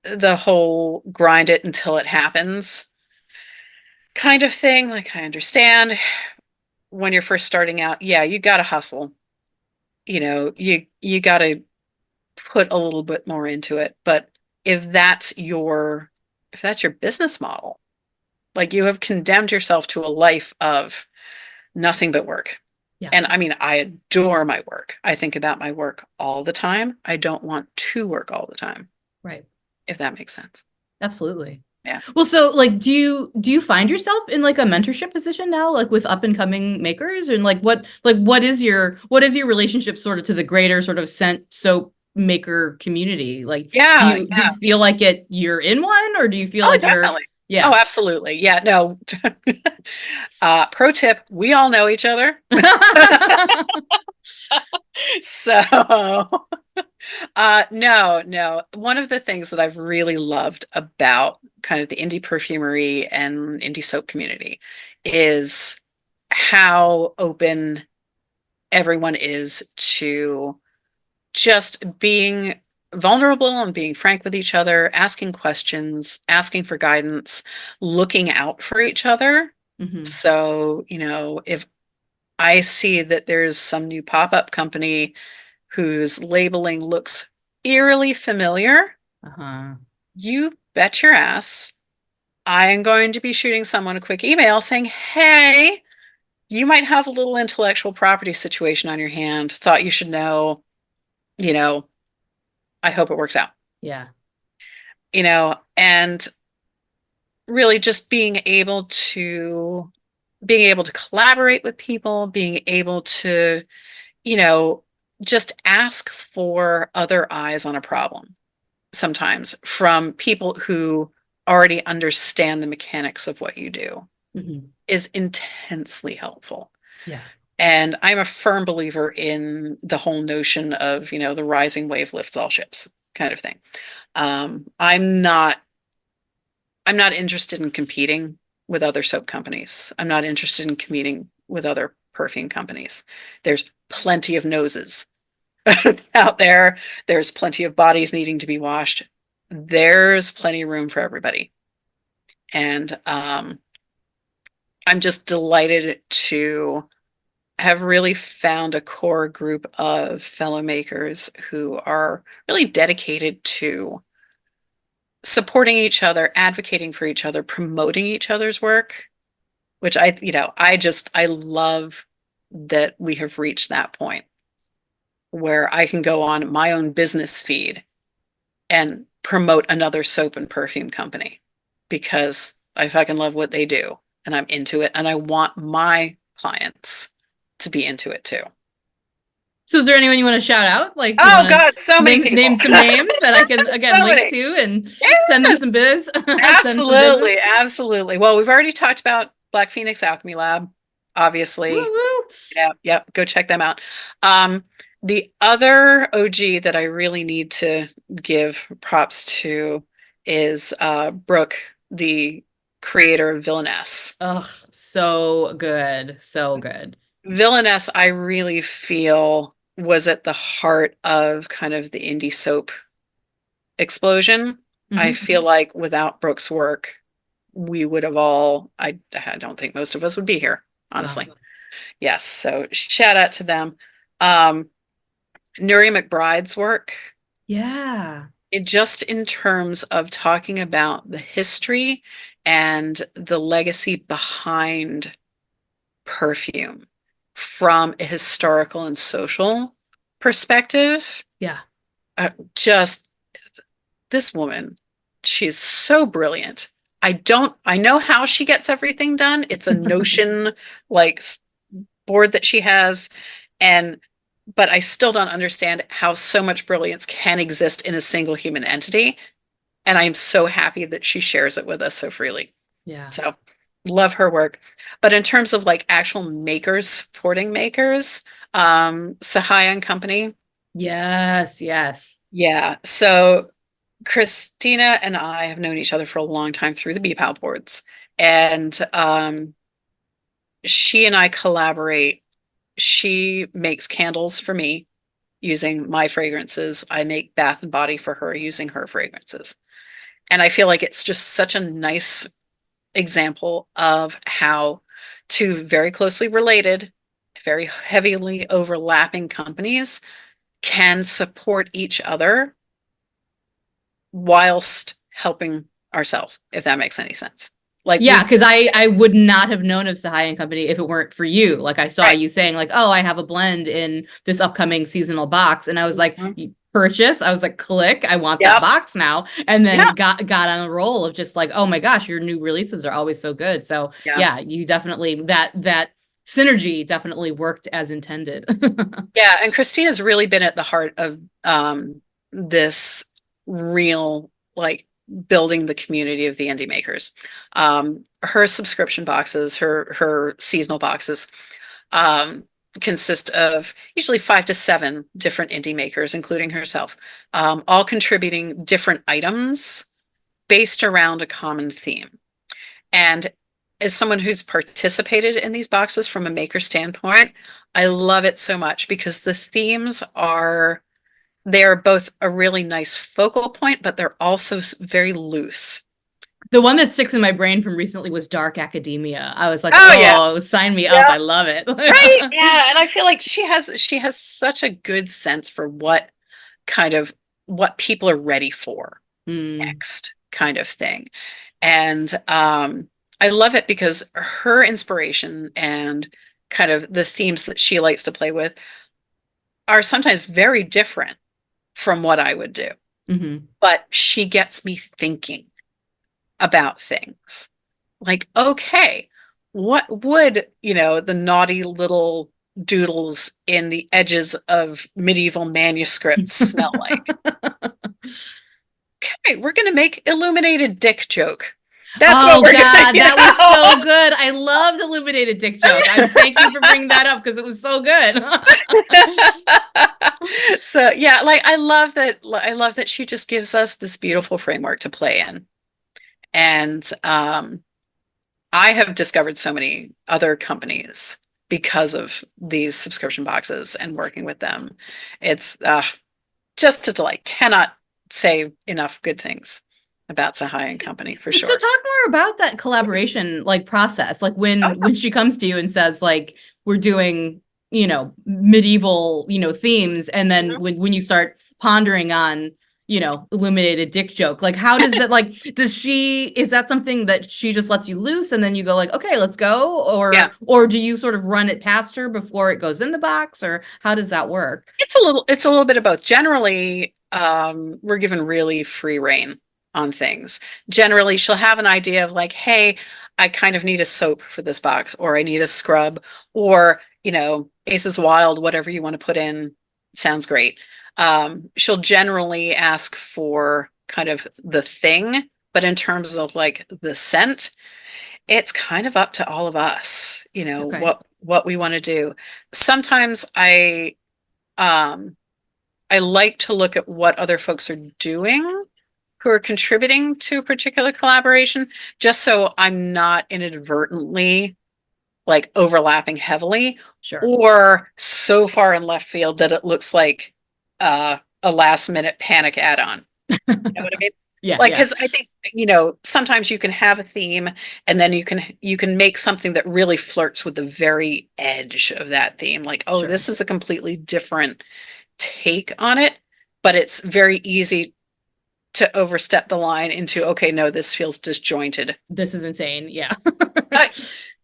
the whole grind it until it happens kind of thing, like, I understand when you're first starting out, yeah, you got to hustle. You know, you got to put a little bit more into it. But if that's your business model, like, you have condemned yourself to a life of nothing but work. Yeah. And I mean, I adore my work. I think about my work all the time. I don't want to work all the time. Right. If that makes sense. Absolutely. Yeah. Well, so like, do you find yourself in like a mentorship position now, like with up and coming makers, and like what is your relationship sort of to the greater sort of scent soap maker community? Like, Yeah. do you feel like you're in one, or do you feel Oh, like definitely. yeah. Oh, absolutely. Yeah. No. Pro tip: we all know each other. So, no. One of the things that I've really loved about kind of the indie perfumery and indie soap community is how open everyone is to just being vulnerable and being frank with each other, asking questions, asking for guidance, looking out for each other. So, you know, if I see that there's some new pop-up company whose labeling looks eerily familiar, you bet your ass I am going to be shooting someone a quick email saying, hey, you might have a little intellectual property situation on your hand. Thought you should know, you know, I hope it works out. Yeah. You know, and really just being able to collaborate with people, being able to, you know, just ask for other eyes on a problem sometimes from people who already understand the mechanics of what you do Mhm. is intensely helpful. Yeah. And I'm a firm believer in the whole notion of, the rising wave lifts all ships kind of thing. I'm not interested in competing with other soap companies. I'm not interested in competing with other perfume companies. There's plenty of noses out there. There's plenty of bodies needing to be washed. There's plenty of room for everybody. And I'm just delighted to have really found a core group of fellow makers who are really dedicated to supporting each other, advocating for each other, promoting each other's work, which I love that we have reached that point where I can go on my own business feed and promote another soap and perfume company because I fucking love what they do and I'm into it and I want my clients to be into it too. So is there anyone you want to shout out? Like, you Oh want God, so to many people. name some names that I can again So link many. to and Yes, send them some biz? Send some absolutely, business? absolutely. Well, we've already talked about Black Phoenix Alchemy Lab, Woo obviously. woo. Yep, go check them out. The other OG that I really need to give props to is Brooke, the creator of Villainess. Ugh, so good. So good. Villainess, I really feel was at the heart of kind of the indie soap explosion. I Mhm. feel like without Brooke's work, we would have I don't think most of us would be here, honestly. Wow. Yes, so shout out to them. Um, Nuri McBride's work, Yeah. just in terms of talking about the history and the legacy behind perfume from a historical and social perspective. Yeah. Just this woman, she's so brilliant. I know how she gets everything done. It's a Notion like board that she has, but I still don't understand how so much brilliance can exist in a single human entity. And I am so happy that she shares it with us so freely. Yeah. So love her work. But in terms of like actual makers, supporting makers, Sahaya and Company. Yes. Yes. Yeah. So Christina and I have known each other for a long time through the BPAL boards. And she and I collaborate. She makes candles for me using my fragrances. I make bath and body for her using her fragrances. And I feel like it's just such a nice example of how two very closely related, very heavily overlapping companies can support each other whilst helping ourselves, if that makes any sense. Like, Yeah, because I would not have known of Sahaya and Company if it weren't for you. Like I saw right. you saying like, oh, I have a blend in this upcoming seasonal box, and I was like, Mhm. purchase. I was like, click, I want that Yep. box now, and then Yeah. got on a roll of just like, oh my gosh, your new releases are always so good. So yeah, you definitely that synergy definitely worked as intended. Yeah, and Christina's really been at the heart of this real like building the community of the indie makers. Her subscription boxes, her seasonal boxes, um, consist of usually 5 to 7 different indie makers, including herself, all contributing different items based around a common theme. And as someone who's participated in these boxes from a maker standpoint, I love it so much because the themes they're both a really nice focal point, but they're also very loose. The one that sticks in my brain from recently was Dark Academia. I was like, Oh yeah. oh, sign me up. Yeah. I love it. Right. Yeah. And I feel like she has such a good sense for what people are ready for next kind of thing. And I love it because her inspiration and kind of the themes that she likes to play with are sometimes very different from what I would do. Mm-hmm. But she gets me thinking about things. Like, okay, what would, the naughty little doodles in the edges of medieval manuscripts smell like? right, we're going to make illuminated dick joke. That's what Oh we're God, gonna, that was so good. I loved illuminated dick joke. Thank you for bringing that up because it was so good. So yeah, like I love that she just gives us this beautiful framework to play in. And I have discovered so many other companies because of these subscription boxes and working with them. It's just a delight. Cannot say enough good things about Sahai and Company for So sure. talk more about that collaboration like process. Like when she comes to you and says like we're doing, medieval, themes, and then when you start pondering on, illuminated dick joke, like how does that like is that something that she just lets you loose and then you go like, okay, let's go, or do you sort of run it past her before it goes in the box, or how does that work? It's a little bit of both. Generally, we're given really free rein on things. Generally, she'll have an idea of like, hey, I kind of need a soap for this box, or I need a scrub, or, Aces Wild, whatever you want to put in, sounds great. She'll generally ask for kind of the thing, but in terms of like the scent, it's kind of up to all of us, Okay. what we want to do. Sometimes I like to look at what other folks are doing who are contributing to a particular collaboration, just so I'm not inadvertently like overlapping heavily Sure. or so far in left field that it looks like a last minute panic add-on. You know what I mean? Yeah. Like, because I think, sometimes you can have a theme and then you can make something that really flirts with the very edge of that theme. Like, oh, Sure. this is a completely different take on it, but it's very easy to overstep the line into, okay, no, this feels disjointed. This is insane. Yeah.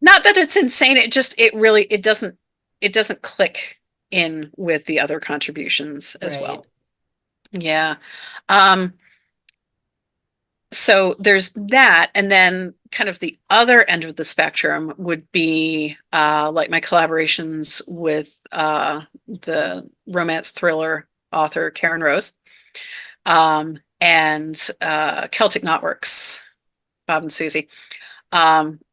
Not that it's insane. It doesn't click in with the other contributions as well. Yeah. So there's that. And then kind of the other end of the spectrum would be like my collaborations with the romance thriller author Karen Rose, and Celtic Knotworks, Bob and Susie.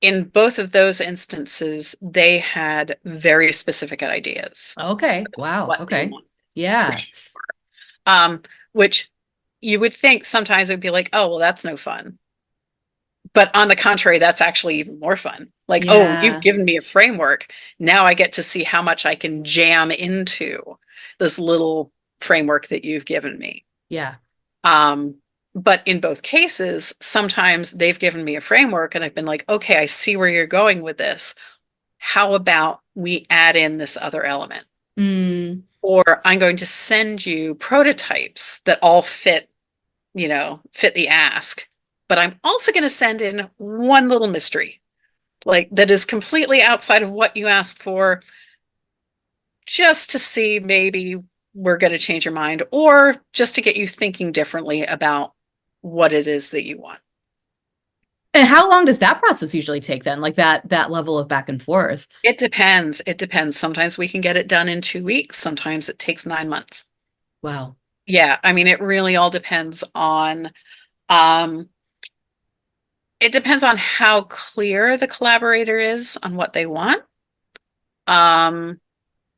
In both of those instances, they had very specific ideas. Okay. Wow. Okay. Yeah. Which you would think sometimes it would be like, oh, well, that's no fun. But on the contrary, that's actually even more fun. Like, oh, you've given me a framework. Now I get to see how much I can jam into this little framework that you've given me. Yeah. But in both cases, sometimes they've given me a framework and I've been like, okay, I see where you're going with this. How about we add in this other element? Or I'm going to send you prototypes that all fit the ask. But I'm also going to send in one little mystery, like that is completely outside of what you asked for, just to see maybe we're going to change your mind, or just to get you thinking differently about what it is that you want. And how long does that process usually take then? Like that level of back and forth? It depends. Sometimes we can get it done in 2 weeks. Sometimes it takes 9 months. Wow. Yeah. I mean, it really all depends on, it depends on how clear the collaborator is on what they want.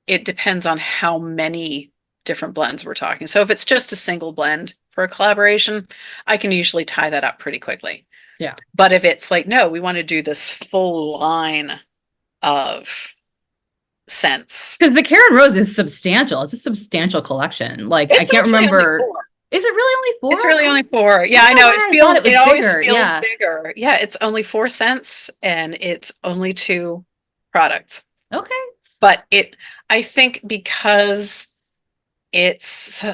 It depends on how many different blends we're talking. So if it's just a single blend for a collaboration, I can usually tie that up pretty quickly. Yeah. But if it's like, no, we want to do this full line of scents. Because the Karen Rose is substantial. It's a substantial collection. Like I can't remember. Is it really only 4? It's really only 4. Yeah, I know. It always feels bigger. Yeah, it's only 4 scents and it's only 2 products. Okay. But I think because it's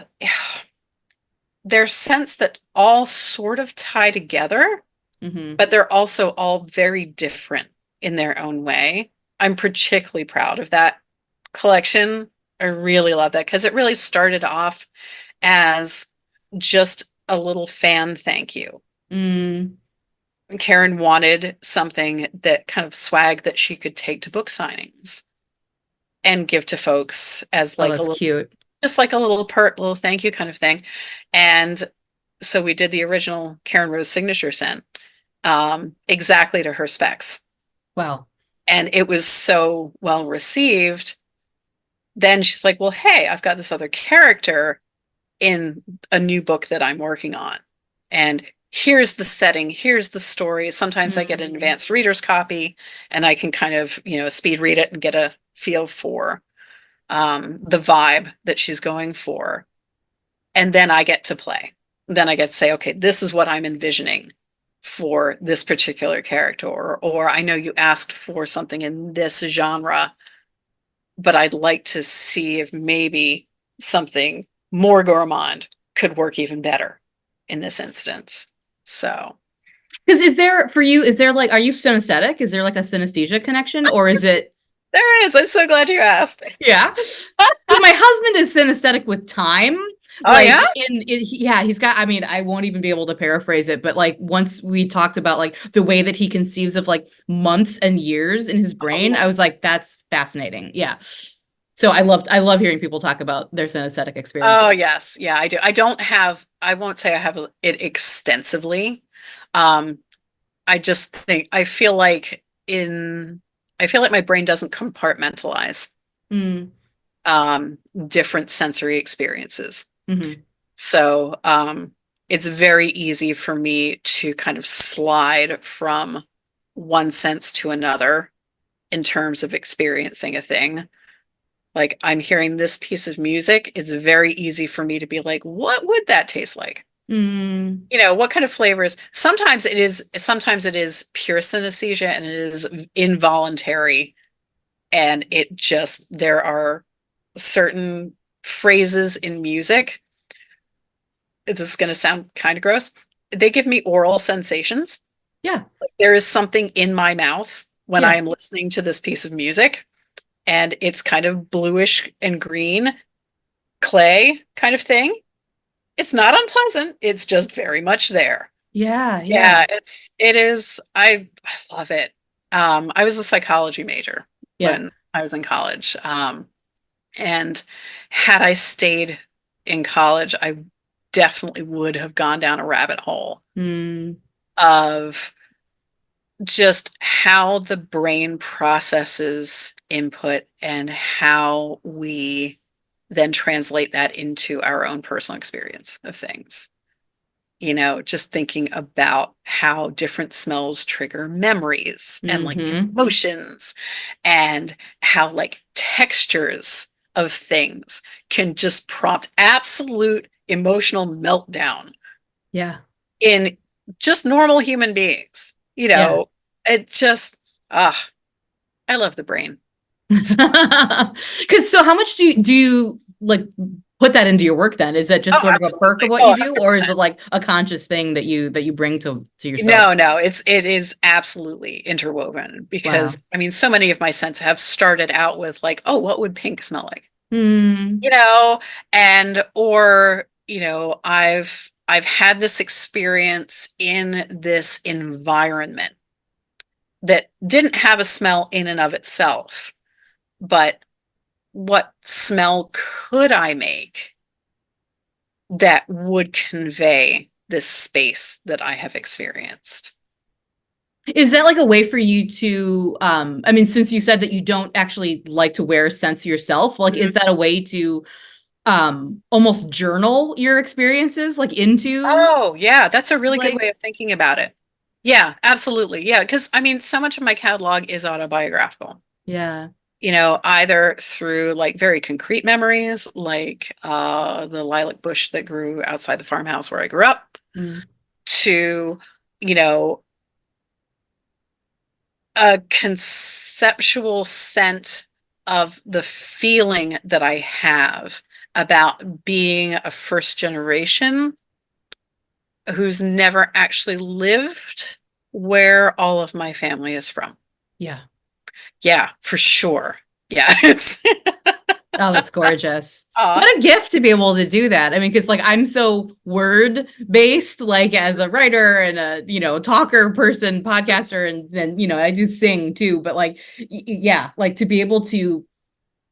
they're scents that all sort of tie together, but they're also all very different in their own way. I'm particularly proud of that collection. I really love that because it really started off as just a little fan thank you. Karen wanted something that kind of swag that she could take to book signings and give to folks as like a little, cute, just like a little little thank you kind of thing. And so we did the original Karen Rose signature scent, exactly to her specs. Wow. And it was so well received. Then she's like, well, hey, I've got this other character in a new book that I'm working on. And here's the setting, here's the story. Sometimes I get an advanced reader's copy and I can kind of, speed read it and get a feel for the vibe that she's going for. And then I get to play. Then I get to say, okay, this is what I'm envisioning for this particular character. Or I know you asked for something in this genre, but I'd like to see if maybe something more gourmand could work even better in this instance. So, because is there like, are you synesthetic? Is there like a synesthesia connection, or is it? There is. I'm so glad you asked. Yeah. My husband is synesthetic with time. Oh, like, yeah? Yeah, he's got, I mean, I won't even be able to paraphrase it, but like once we talked about like the way that he conceives of like months and years in his brain, I was like, that's fascinating. Yeah. So I love hearing people talk about their synesthetic experience. Oh, yes. Yeah, I do. I won't say I have it extensively. I just think, I feel like my brain doesn't compartmentalize different sensory experiences. Mm-hmm. So it's very easy for me to kind of slide from one sense to another in terms of experiencing a thing. Like, I'm hearing this piece of music, it's very easy for me to be like, what would that taste like? What kind of flavors? Sometimes it is pure synesthesia and it is involuntary. And there are certain phrases in music. This is going to sound kind of gross. They give me oral sensations. Yeah. There is something in my mouth when I am listening to this piece of music, and it's kind of bluish and green clay kind of thing. It's not unpleasant. It's just very much there. Yeah. Yeah. It is. I love it. I was a psychology major when I was in college. And had I stayed in college, I definitely would have gone down a rabbit hole of just how the brain processes input and how we then translate that into our own personal experience of things. Just thinking about how different smells trigger memories and like emotions, and how like textures of things can just prompt absolute emotional meltdown. Yeah. In just normal human beings. It just, I love the brain. So how much do you like put that into your work then? Is that just sort of a perk of what you do, 100%. Or is it like a conscious thing that you bring to yourself? No, it is absolutely interwoven, because I mean, so many of my scents have started out with like, oh, what would pink smell like? I've had this experience in this environment that didn't have a smell in and of itself, but what smell could I make that would convey this space that I have experienced? Is that like a way for you to, I mean, since you said that you don't actually like to wear scents yourself, like, is that a way to almost journal your experiences like into? Oh, yeah, that's a really good way of thinking about it. Yeah, absolutely. Yeah, because I mean, so much of my catalog is autobiographical. Yeah. Either through like very concrete memories, like the lilac bush that grew outside the farmhouse where I grew up, to, a conceptual scent of the feeling that I have about being a first generation who's never actually lived where all of my family is from. Yeah. Yeah, for sure. Yeah. It's oh, that's gorgeous. What a gift to be able to do that. I mean, because like I'm so word based, like as a writer and a, talker person, podcaster, and then, I do sing too. But like, yeah, like to be able to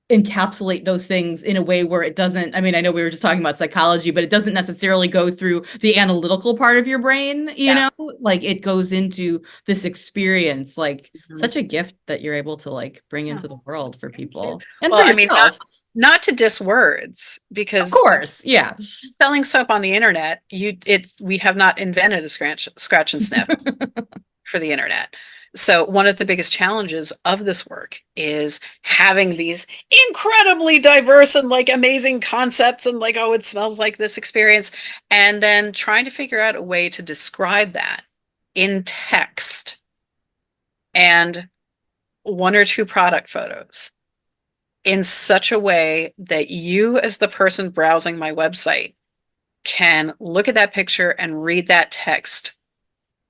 encapsulate those things in a way where it doesn't, I mean, I know we were just talking about psychology, but it doesn't necessarily go through the analytical part of your brain, you know, like it goes into this experience, like such a gift that you're able to like bring into the world for people and Well, for I mean, yourself. not to diss words, Of because course, yeah. selling soap on the internet, we have not invented a scratch and sniff for the internet. So one of the biggest challenges of this work is having these incredibly diverse and like amazing concepts and like, oh, it smells like this experience, and then trying to figure out a way to describe that in text and one or two product photos in such a way that you, as the person browsing my website, can look at that picture and read that text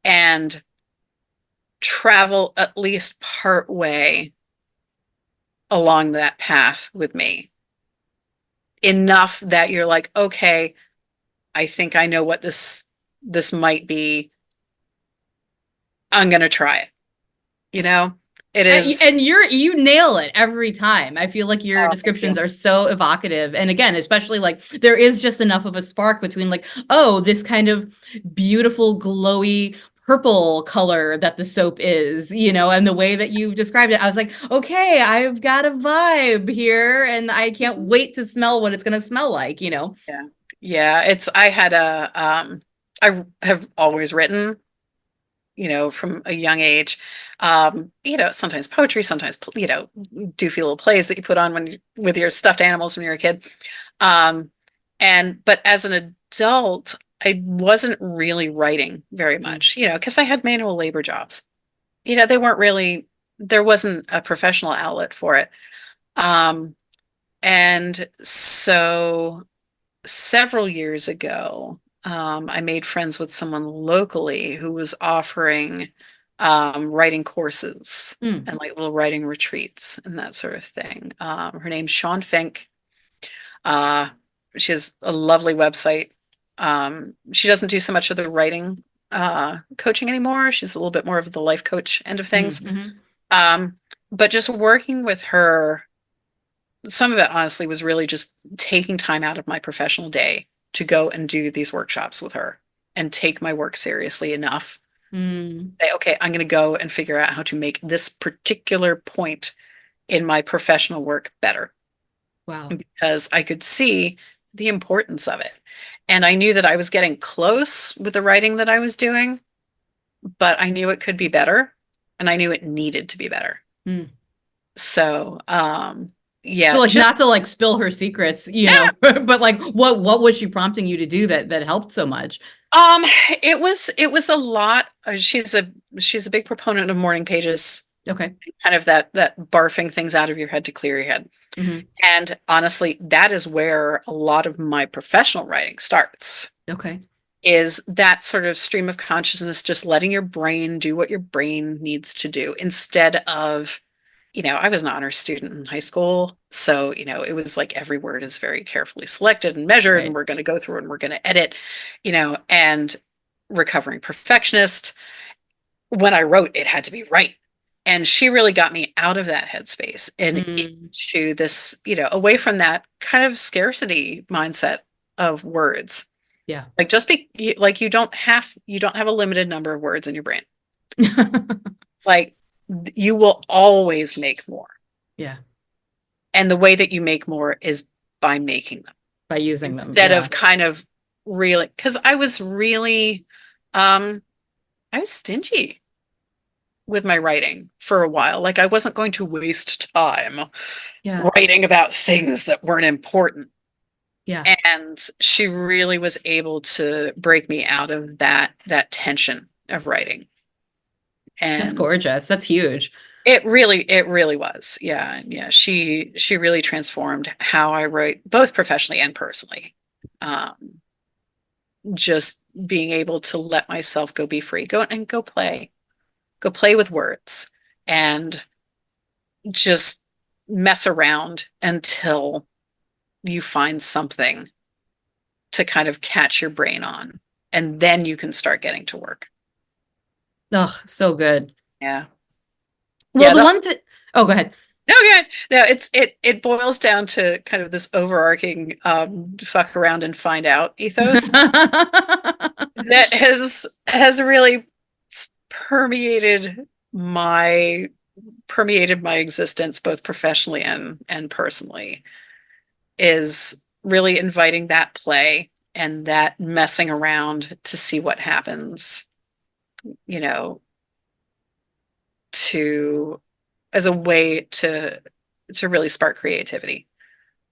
and travel at least part way along that path with me. Enough that you're like, okay, I think I know what this might be. I'm going to try it. You know, it is. And you nail it every time. I feel like your Oh, descriptions are so evocative. And again, especially like there is just enough of a spark between like, oh, this kind of beautiful, glowy purple color that the soap is, you know, and the way that you've described it, I was like, okay, I've got a vibe here and I can't wait to smell what it's going to smell like, you know? Yeah. Yeah. I have always written, you know, from a young age, you know, sometimes poetry, sometimes, you know, doofy little plays that you put on with your stuffed animals when you're a kid. Um, but as an adult, I wasn't really writing very much, you know, because I had manual labor jobs. You know, there wasn't a professional outlet for it. Um, and so several years ago, I made friends with someone locally who was offering writing courses and like little writing retreats and that sort of thing. Her name's Shawn Fink. Uh, she has a lovely website. She doesn't do so much of the writing coaching anymore. She's a little bit more of the life coach end of things. Um, but just working with her, some of it honestly was really just taking time out of my professional day to go and do these workshops with her and take my work seriously enough. Say, okay, I'm going to go and figure out how to make this particular point in my professional work better. Wow. Because I could see the importance of it. And I knew that I was getting close with the writing that I was doing, but I knew it could be better and I knew it needed to be better. So, yeah. So like not to like spill her secrets, you know, but like what was she prompting you to do that helped so much? It was a lot. She's a big proponent of morning pages. Okay. Kind of that barfing things out of your head to clear your head. And honestly, that is where a lot of my professional writing starts. Okay. Is that sort of stream of consciousness, just letting your brain do what your brain needs to do instead of, you know, I was an honor student in high school. So, you know, it was like every word is very carefully selected and measured, and we're going to go through and we're going to edit, you know, and recovering perfectionist. When I wrote, it had to be right. And she really got me out of that headspace and into this, you know, away from that kind of scarcity mindset of words. Yeah. Like just like you don't have a limited number of words in your brain. Like you will always make more. Yeah. And the way that you make more is by making them. By using them. Instead of kind of really, because I was really, I was stingy with my writing for a while. Like I wasn't going to waste time writing about things that weren't important. Yeah. And she really was able to break me out of that tension of writing. And that's gorgeous. That's huge. It really was. Yeah. Yeah. She really transformed how I write, both professionally and personally. Just being able to let myself go be free, go play with words and just mess around until you find something to kind of catch your brain on. And then you can start getting to work. Oh, so good. Yeah. Well, yeah, oh, go ahead. No, good. No, it boils down to kind of this overarching fuck around and find out ethos that has really permeated my existence both professionally and personally, is really inviting that play and that messing around to see what happens, you know, to as a way to really spark creativity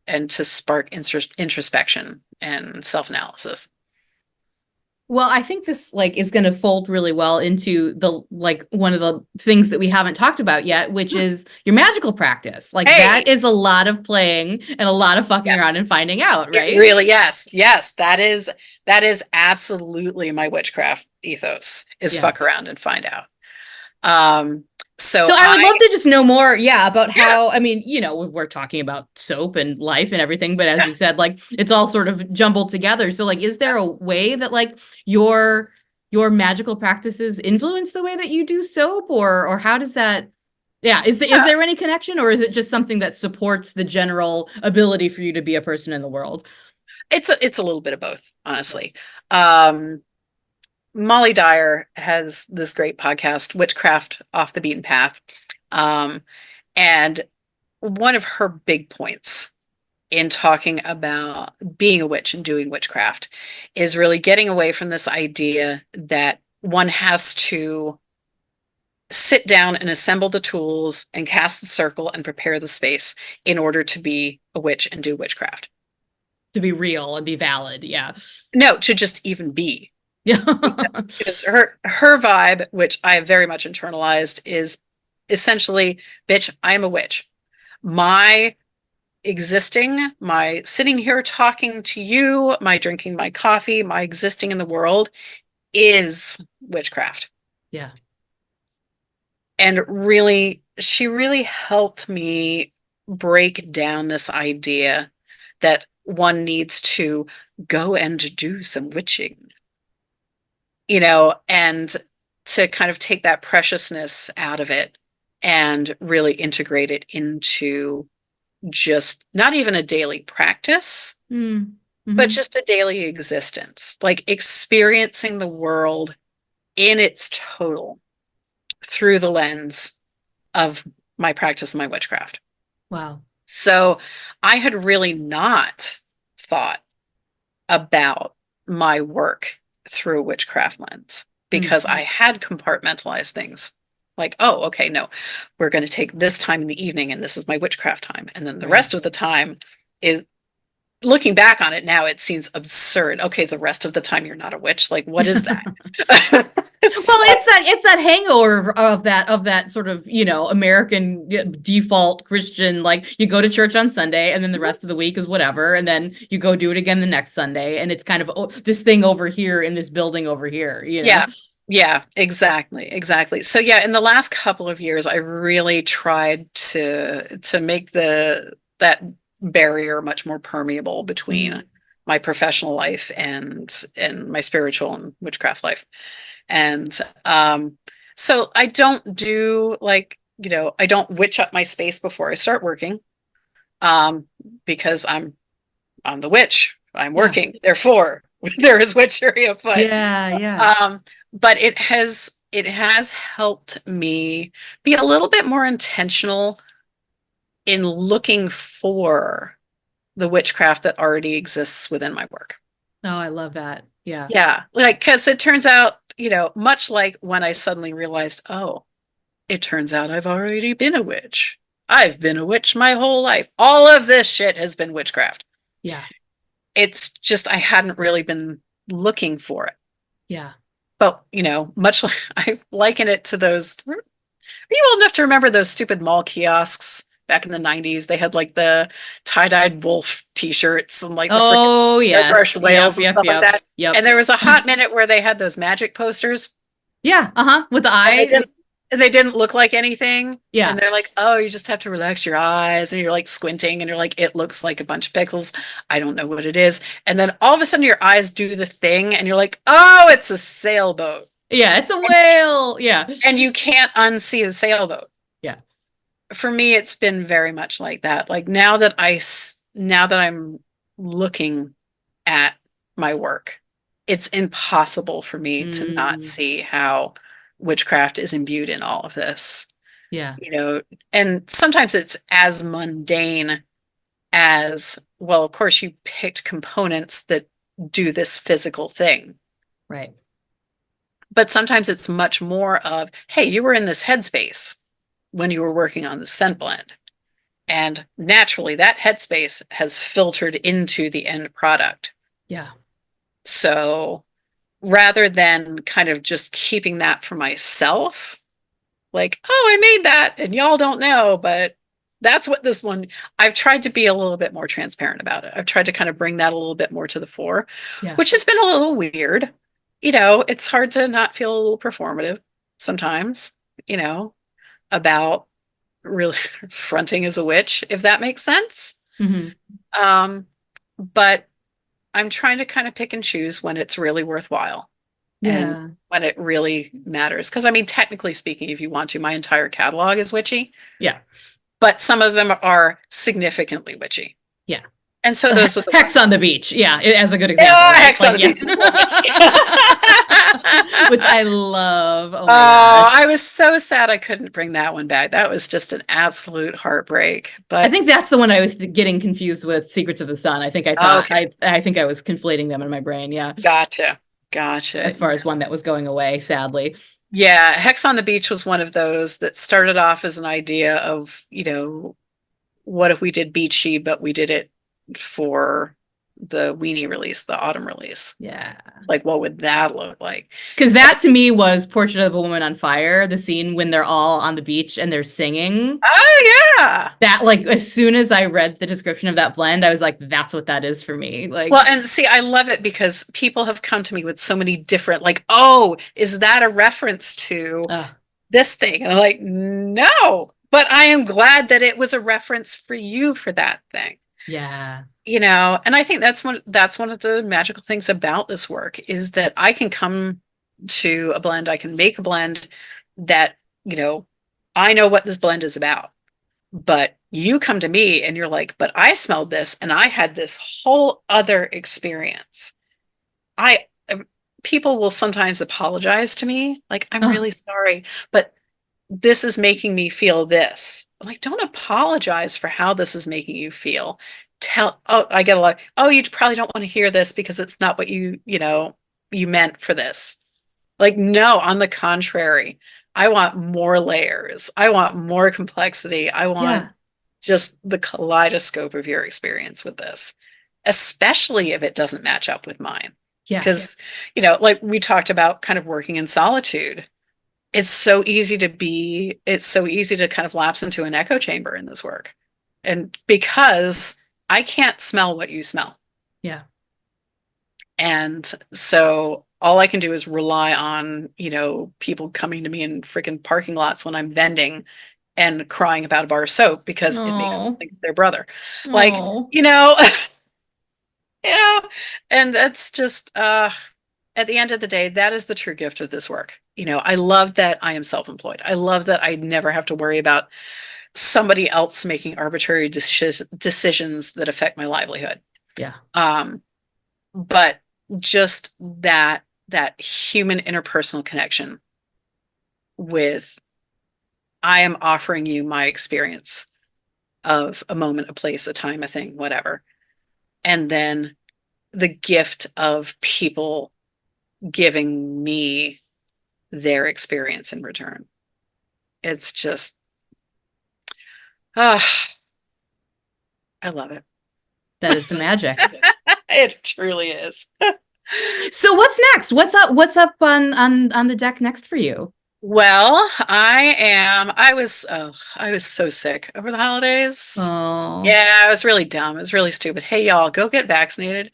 and to spark introspection and self-analysis. Well, I think this like is going to fold really well into the like one of the things that we haven't talked about yet, which is your magical practice. Like that is a lot of playing and a lot of fucking around and finding out, right? It really, yes, that is absolutely my witchcraft ethos, is fuck around and find out. So I would love to just know more, about how, I mean, you know, we're talking about soap and life and everything, but as you said, like it's all sort of jumbled together. So like, is there a way that like your magical practices influence the way that you do soap, or how does that, is there any connection, or is it just something that supports the general ability for you to be a person in the world? It's a little bit of both, honestly. Molly Dyer has this great podcast, Witchcraft Off the Beaten Path. And one of her big points in talking about being a witch and doing witchcraft is really getting away from this idea that one has to sit down and assemble the tools and cast the circle and prepare the space in order to be a witch and do witchcraft. To be real and be valid, No, to just even be. Yeah. Because her vibe, which I have very much internalized, is essentially, bitch, I am a witch. My existing, my sitting here talking to you, my drinking my coffee, my existing in the world is witchcraft. Yeah. And really, she really helped me break down this idea that one needs to go and do some witching, you know, and to kind of take that preciousness out of it and really integrate it into just not even a daily practice, but just a daily existence, like experiencing the world in its total through the lens of my practice and my witchcraft. Wow. So I had really not thought about my work through a witchcraft lens, because I had compartmentalized things like, oh, okay, no, we're going to take this time in the evening and this is my witchcraft time. And then the rest of the time is, looking back on it now, it seems absurd. Okay, the rest of the time you're not a witch. Like, what is that? Well, it's that hangover of that sort of, you know, American default Christian, like you go to church on Sunday and then the rest of the week is whatever, and then you go do it again the next Sunday, and it's kind of this thing over here in this building over here, you know? Yeah, exactly. So yeah, in the last couple of years, I really tried to make that barrier much more permeable between my professional life and my spiritual and witchcraft life. And so I don't do, like, you know, I don't witch up my space before I start working, because I'm the witch. I'm working. Therefore, there is witchery afoot. But it has helped me be a little bit more intentional in looking for the witchcraft that already exists within my work. Oh, I love that. Yeah. Yeah. Like, because it turns out, you know, much like when I suddenly realized, oh, it turns out I've already been a witch. I've been a witch my whole life. All of this shit has been witchcraft. Yeah. It's just I hadn't really been looking for it. Yeah. But, you know, much like I liken it to those, are you old enough to remember those stupid mall kiosks back in the 90s? They had like the tie-dyed wolf t-shirts and like the brushed whales and stuff like that. And there was a hot minute where they had those magic posters. Yeah. With the eyes. And they didn't look like anything. Yeah. And they're like, oh, you just have to relax your eyes. And you're like squinting and you're like, it looks like a bunch of pixels. I don't know what it is. And then all of a sudden your eyes do the thing and you're like, oh, it's a sailboat. Yeah, it's a whale. Yeah. And you can't unsee the sailboat. Yeah. for me, it's been very much like that. Like now that now that I'm looking at my work, it's impossible for me to not Mm, see how witchcraft is imbued in all of this, yeah, you know, and sometimes it's as mundane as, well, of course, you picked components that do this physical thing. right. But sometimes it's much more of, hey, you were in this headspace when you were working on the scent blend. And naturally, that headspace has filtered into the end product. Yeah. So rather than kind of just keeping that for myself, like, oh, I made that and y'all don't know, but that's what this one, I've tried to be a little bit more transparent about it. I've tried to kind of bring that a little bit more to the fore, Yeah. which has been a little weird. You know, it's hard to not feel a little performative sometimes, you know, about really fronting as a witch, if that makes sense. Hmm. Um, but I'm trying to kind of pick and choose when it's really worthwhile and Yeah. when it really matters. Because I mean, technically speaking, if you want to, my entire catalog is witchy, Yeah. but some of them are significantly witchy. Yeah. And so those are the Hex ones. on the beach. Yeah, as a good example, Yeah, right? Hex on Like, the yeah. Beach is so witchy. Which I love. Oh my Oh, gosh. I was so sad I couldn't bring that one back. That was just an absolute heartbreak. I But think that's the one I was getting confused with Secrets of the Sun. I think okay, I think I was conflating them in my brain. Yeah. gotcha. Gotcha. As far as one that was going away, sadly. Yeah, Hex on the Beach was one of those that started off as an idea of, you know, what if we did beachy, but we did it for the weenie release, the autumn release. Yeah. Like, what would that look like? Because that to me was Portrait of a Woman on Fire, the scene when they're all on the beach and they're singing. Oh, yeah. That, like, as soon as I read the description of that blend, I was like, that's what that is for me. Like, Well, and see, I love it because people have come to me with so many different, like, oh, is that a reference to this thing? And I'm like, no, but I am glad that it was a reference for you for that thing. yeah. You know, and I think that's one of the magical things about this work is that I can come to a blend, I can make a blend that, you know, I know what this blend is about. But you come to me and you're like, but I smelled this and I had this whole other experience. I People will sometimes apologize to me, like, I'm Oh, really sorry, but this is making me feel this. I'm like, don't apologize for how this is making you feel. I get a lot, oh, you probably don't want to hear this because it's not what you know, you meant for this. Like, no, on the contrary, I want more layers. I want more complexity. I want yeah. just the kaleidoscope of your experience with this, especially if it doesn't match up with mine. Yeah. Because, you know, like we talked about kind of working in solitude, it's so easy to kind of lapse into an echo chamber in this work. And because I can't smell what you smell. Yeah. And so all I can do is rely on, you know, people coming to me in freaking parking lots when I'm vending and crying about a bar of soap because it makes them Oh. think of their brother. Like, Oh. you know, you know, and that's just at the end of the day, that is the true gift of this work. You know, I love that I am self-employed. I love that I never have to worry about somebody else making arbitrary decisions that affect my livelihood. Yeah. But just that human interpersonal connection with, I am offering you my experience of a moment, a place, a time, a thing, whatever. And then the gift of people giving me their experience in return. It's just, ah, I love it. That is the magic. It truly is. So what's next? What's up on the deck next for you? Well, I was so sick over the holidays. Oh. Yeah, I was really dumb. It was really stupid. Hey, y'all, go get vaccinated.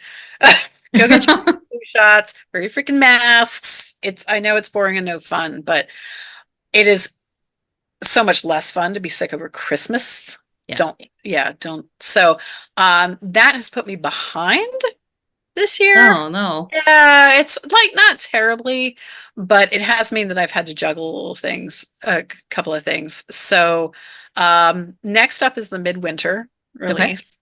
Go get your flu shots, wear your freaking masks. I know it's boring and no fun, but it is so much less fun to be sick over Christmas. Yeah. Don't. So, that has put me behind this year. Oh no. Yeah, it's like not terribly, but it has meant that I've had to juggle little things, a couple of things. So Next up is the midwinter release.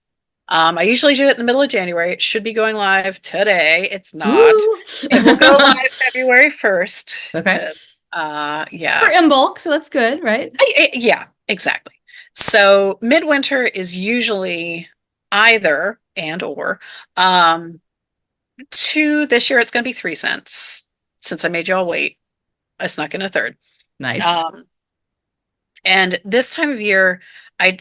I usually do it in the middle of January. It should be going live today. It's not. Ooh. It will go live February 1st. Okay. Yeah. For in bulk, so that's good, right? Yeah, exactly. So midwinter is usually either and or two. This year it's going to be 3 cents since I made y'all wait. I snuck in a third. Nice. And this time of year, I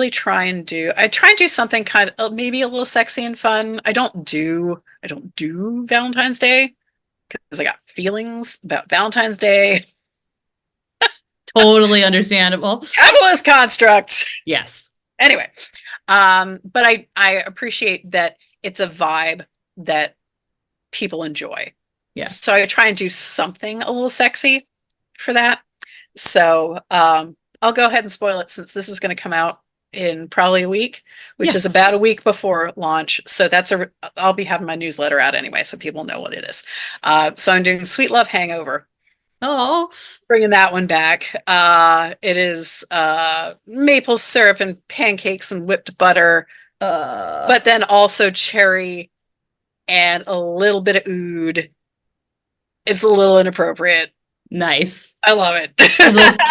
try and do something kind of maybe a little sexy and fun. I don't do Valentine's Day because I got feelings about Valentine's Day. Totally understandable. Capitalist construct. Yes. Anyway, but I appreciate that it's a vibe that people enjoy. Yeah. So I try and do something a little sexy for that. So I'll go ahead and spoil it since this is going to come out in probably a week, which is about a week before launch. So I'll be having my newsletter out anyway, so people know what it is. So I'm doing Sweet Love Hangover. Oh, Bringing that one back. It is maple syrup and pancakes and whipped butter, but then also cherry and a little bit of oud. It's a little inappropriate. nice. I love it.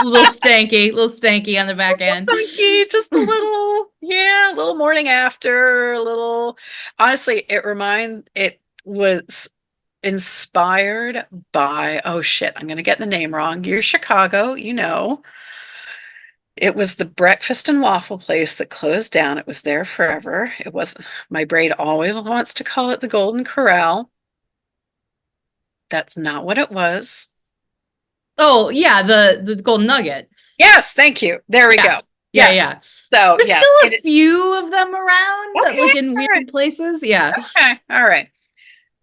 little stanky on the back end. Funky, just a little morning after, honestly, it was inspired by, oh shit, I'm gonna get the name wrong. You're Chicago, it was the breakfast and waffle place that closed down. It was there forever. It was, my brain always wants to call it the Golden Corral. That's not what it was. Oh yeah, the Golden Nugget. Yes, thank you. There we go. Yes. Yeah. So there's still a few of them around, like in weird places. Yeah. Okay. All right.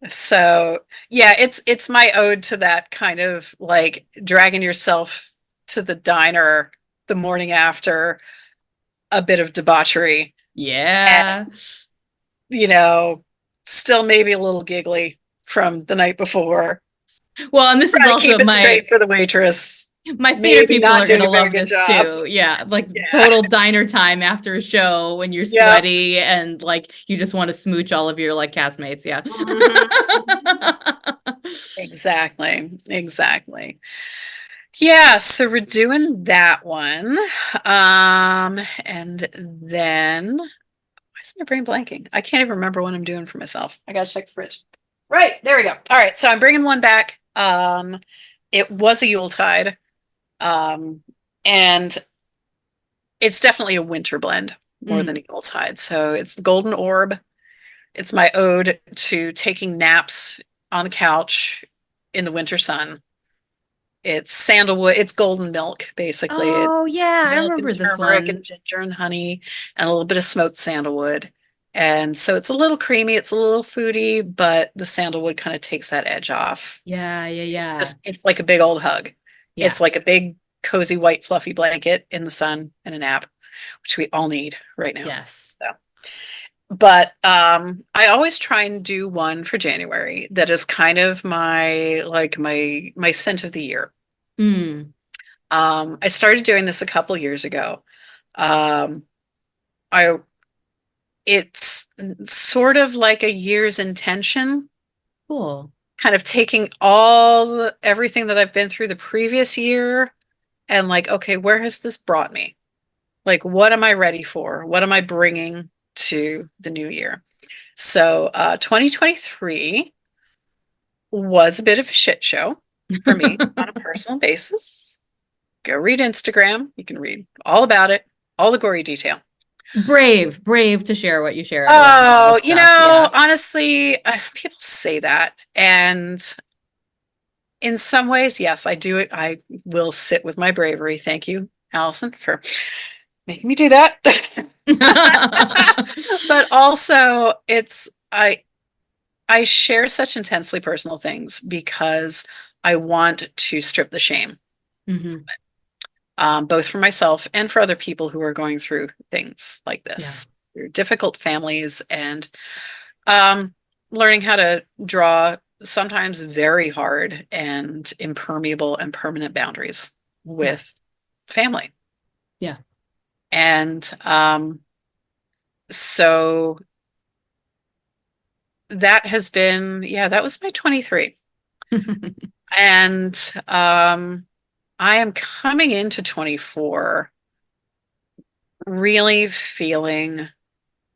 So yeah, it's my ode to that kind of like dragging yourself to the diner the morning after a bit of debauchery. Yeah. And, still maybe a little giggly from the night before. Well, and this is also keep it straight for the waitress. My theater people are going to love this job. too. Yeah, total diner time after a show when you're sweaty and like you just want to smooch all of your like castmates. Yeah. Exactly. Yeah, so we're doing that one. And then why is my brain blanking? I can't even remember what I'm doing for myself. I gotta check the fridge. Right, there we go. All right, so I'm bringing one back. It was a Yuletide. And it's definitely a winter blend more than a Yuletide. So it's the Golden Orb. It's my ode to taking naps on the couch in the winter sun. It's sandalwood. It's golden milk, basically. Oh, yeah, I milk remember and this turmeric one. and ginger and honey and a little bit of smoked sandalwood. And so it's a little creamy. It's a little foody, but the sandalwood kind of takes that edge off. Yeah. It's like a big old hug. Yeah. It's like a big, cozy, white, fluffy blanket in the sun and a nap, which we all need right now. Yes. So. But I always try and do one for January that is kind of my scent of the year. I started doing this a couple years ago. It's sort of like a year's intention. Cool. Kind of taking everything that I've been through the previous year and like, okay, where has this brought me? Like, what am I ready for? What am I bringing to the new year? So 2023 was a bit of a shit show for me on a personal basis. Go read Instagram. You can read all about it, all the gory detail. Brave to share what you share. Oh, honestly, people say that. And in some ways, yes, I do it. I will sit with my bravery. Thank you, Allison, for making me do that. But also I share such intensely personal things because I want to strip the shame. Both for myself and for other people who are going through things like this. Through difficult families and learning how to draw sometimes very hard and impermeable and permanent boundaries with family. Yeah. And so that has been, that was my 23. And I am coming into 24 really feeling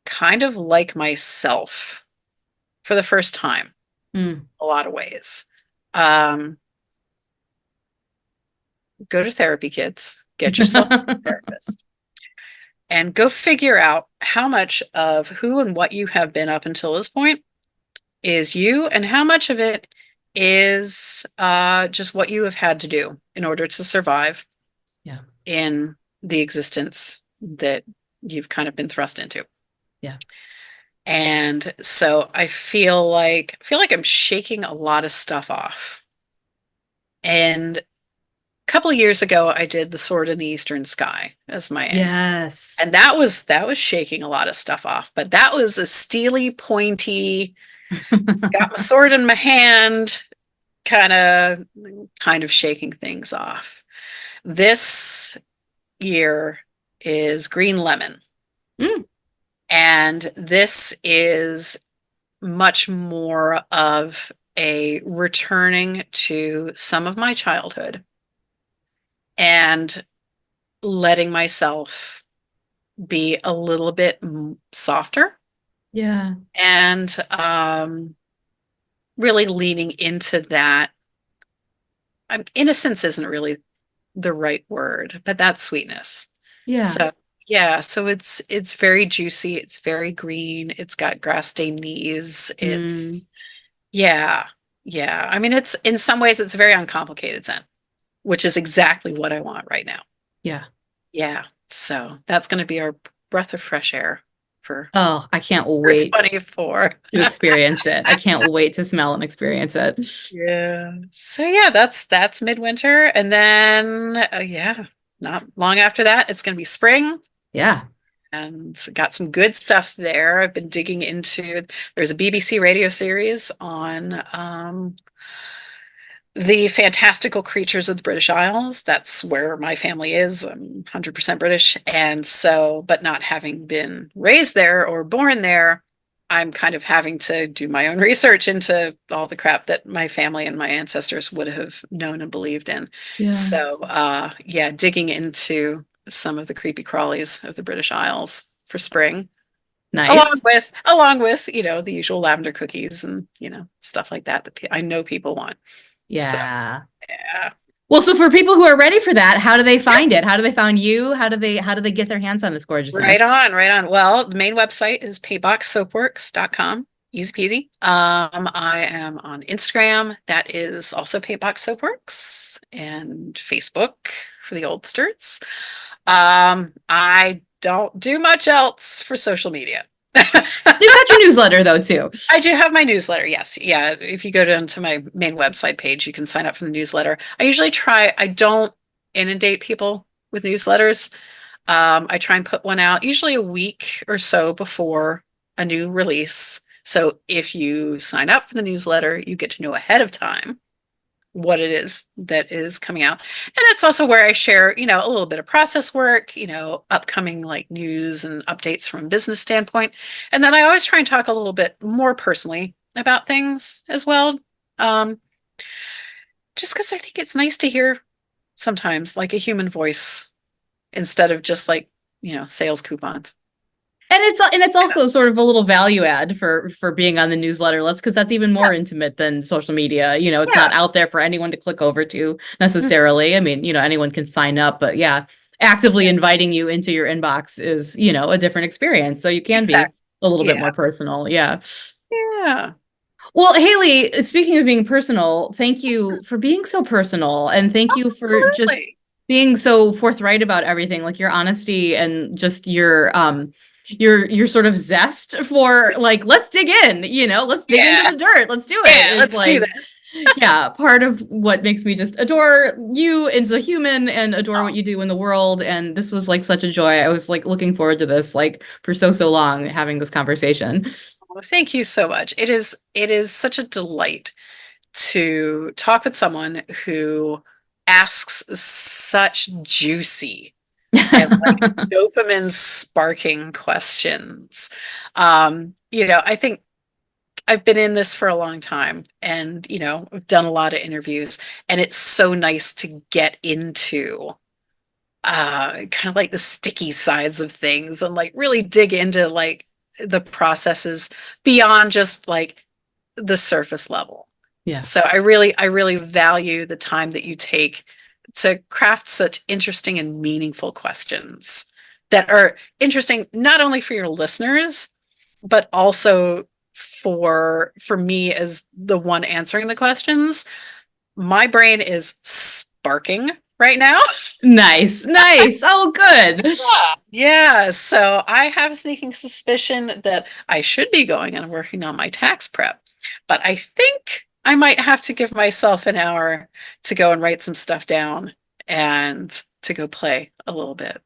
kind of like myself for the first time, a lot of ways. Go to therapy, kids. Get yourself a therapist. And go figure out how much of who and what you have been up until this point is you, and how much of it is just what you have had to do in order to survive in the existence that you've kind of been thrust into. Yeah. And so I feel like I'm shaking a lot of stuff off. And a couple of years ago, I did The Sword in the Eastern Sky as my angle. Yes. And that was shaking a lot of stuff off. But that was a steely, pointy, got my sword in my hand, kind of shaking things off. This year is Green Lemon. And this is much more of a returning to some of my childhood and letting myself be a little bit softer. Yeah. And really leaning into that. Innocence isn't really the right word, but that's sweetness. Yeah. So it's very juicy, it's very green, it's got grass stained knees. It's yeah. I mean, it's in some ways it's very uncomplicated Zen, which is exactly what I want right now. Yeah. So that's going to be our breath of fresh air for I can't wait 24 to experience it. I can't wait to smell and experience it. Yeah. So that's midwinter, and then not long after that it's going to be spring. Yeah. And got some good stuff there. I've been digging into, there's a BBC radio series on the fantastical creatures of the British Isles. That's where my family is. I'm 100% British. And so, but not having been raised there or born there, I'm kind of having to do my own research into all the crap that my family and my ancestors would have known and believed in. Yeah. So, digging into some of the creepy crawlies of the British Isles for spring. Nice. Along with, the usual lavender cookies and, stuff like that I know people want. Yeah. So, yeah. Well, so for people who are ready for that, how do they find it? How do they find you? How do they get their hands on this gorgeousness? Right on. Well, the main website is paintboxsoapworks.com. Easy peasy. I am on Instagram. That is also Paintbox Soapworks, and Facebook for the oldsters. I don't do much else for social media. You've got your newsletter though too. I do have my newsletter. Yes. Yeah. If you go down to my main website page, you can sign up for the newsletter. I don't inundate people with newsletters. I try and put one out usually a week or so before a new release. So if you sign up for the newsletter, you get to know ahead of time what it is that is coming out. And it's also where I share, a little bit of process work, upcoming like news and updates from a business standpoint. And then I always try and talk a little bit more personally about things as well. Just because I think it's nice to hear sometimes like a human voice instead of just like, sales coupons. And it's also sort of a little value add for being on the newsletter list, because that's even more intimate than social media. It's not out there for anyone to click over to necessarily. I mean, anyone can sign up, but actively inviting you into your inbox is, a different experience. So you can be a little bit more personal. Yeah. Well, Hayley, speaking of being personal, thank you for being so personal, and thank you for just being so forthright about everything, like your honesty and just your sort of zest for like, let's dig in, let's dig into the dirt. Let's do it. Yeah, let's do this. Part of what makes me just adore you as a human and adore what you do in the world. And this was like such a joy. I was like looking forward to this, like for so long, having this conversation. Well, thank you so much. It is such a delight to talk with someone who asks such juicy and like dopamine sparking questions. I think I've been in this for a long time, and I've done a lot of interviews, and it's so nice to get into kind of like the sticky sides of things and like really dig into like the processes beyond just like the surface level. Yeah. So I really value the time that you take to craft such interesting and meaningful questions that are interesting not only for your listeners, but also for me as the one answering the questions. My brain is sparking right now. Nice. Oh, good. Yeah. So I have a sneaking suspicion that I should be going and working on my tax prep, but I think I might have to give myself an hour to go and write some stuff down and to go play a little bit.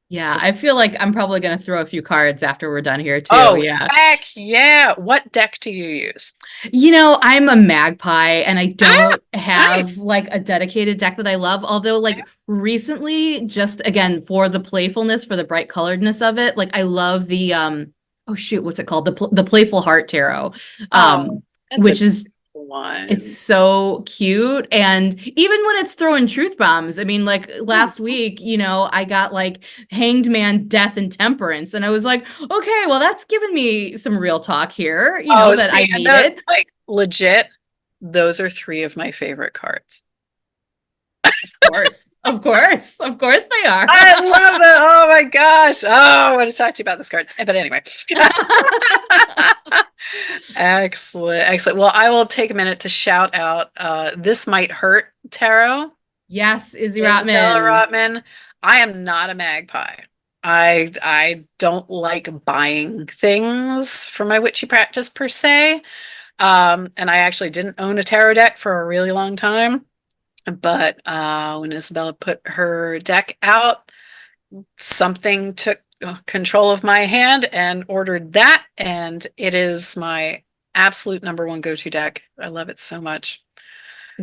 Yeah, I feel like I'm probably going to throw a few cards after we're done here too. Oh, yeah. Heck yeah. What deck do you use? I'm a magpie and I don't have nice. like a dedicated deck that I love. Although like recently, just again, for the playfulness, for the bright coloredness of it, like I love the, what's it called? The Playful Heart Tarot, which is one. It's so cute. And even when it's throwing truth bombs, I mean, like last week, I got like Hanged Man, Death, and Temperance. And I was like, okay, well, that's given me some real talk here, that I needed. Like legit, those are 3 of my favorite cards. Of course they are. I love it. Oh my gosh. Oh, I want to talk to you about this card. But anyway. Excellent. Well, I will take a minute to shout out This Might Hurt Tarot. Yes, Isabella Rotman. I am not a magpie. I don't like buying things for my witchy practice per se. And I actually didn't own a tarot deck for a really long time. But when Isabella put her deck out, something took control of my hand and ordered that. And it is my absolute number one go-to deck. I love it so much.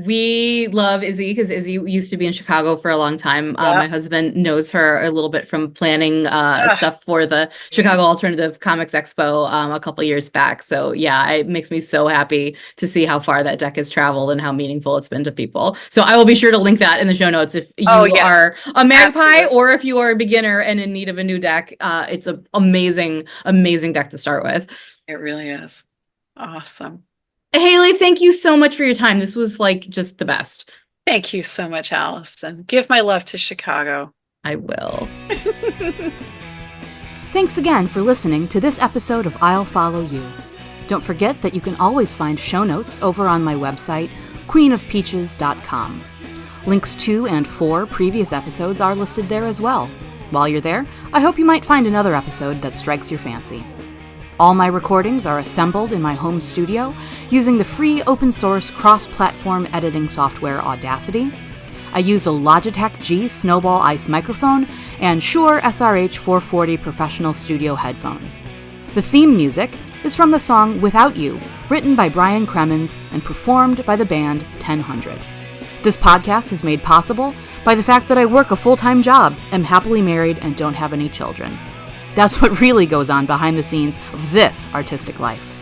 We love Izzy because Izzy used to be in Chicago for a long time. My husband knows her a little bit from planning stuff for the Chicago Alternative Comics Expo a couple years back. So yeah, it makes me so happy to see how far that deck has traveled and how meaningful it's been to people. So I will be sure to link that in the show notes if you are a magpie or if you are a beginner and in need of a new deck. It's an amazing deck to start with. It really is. Awesome. Hayley, thank you so much for your time. This was like just the best. Thank you so much, Allison. Give my love to Chicago. I will. Thanks again for listening to this episode of I'll Follow You. Don't forget that you can always find show notes over on my website, queenofpeaches.com. Links to and for previous episodes are listed there as well. While you're there, I hope you might find another episode that strikes your fancy. All my recordings are assembled in my home studio using the free open-source cross-platform editing software Audacity. I use a Logitech G Snowball Ice microphone and Shure SRH 440 professional studio headphones. The theme music is from the song Without You, written by Brian Cremens and performed by the band 1000. This podcast is made possible by the fact that I work a full-time job, am happily married, and don't have any children. That's what really goes on behind the scenes of this artistic life.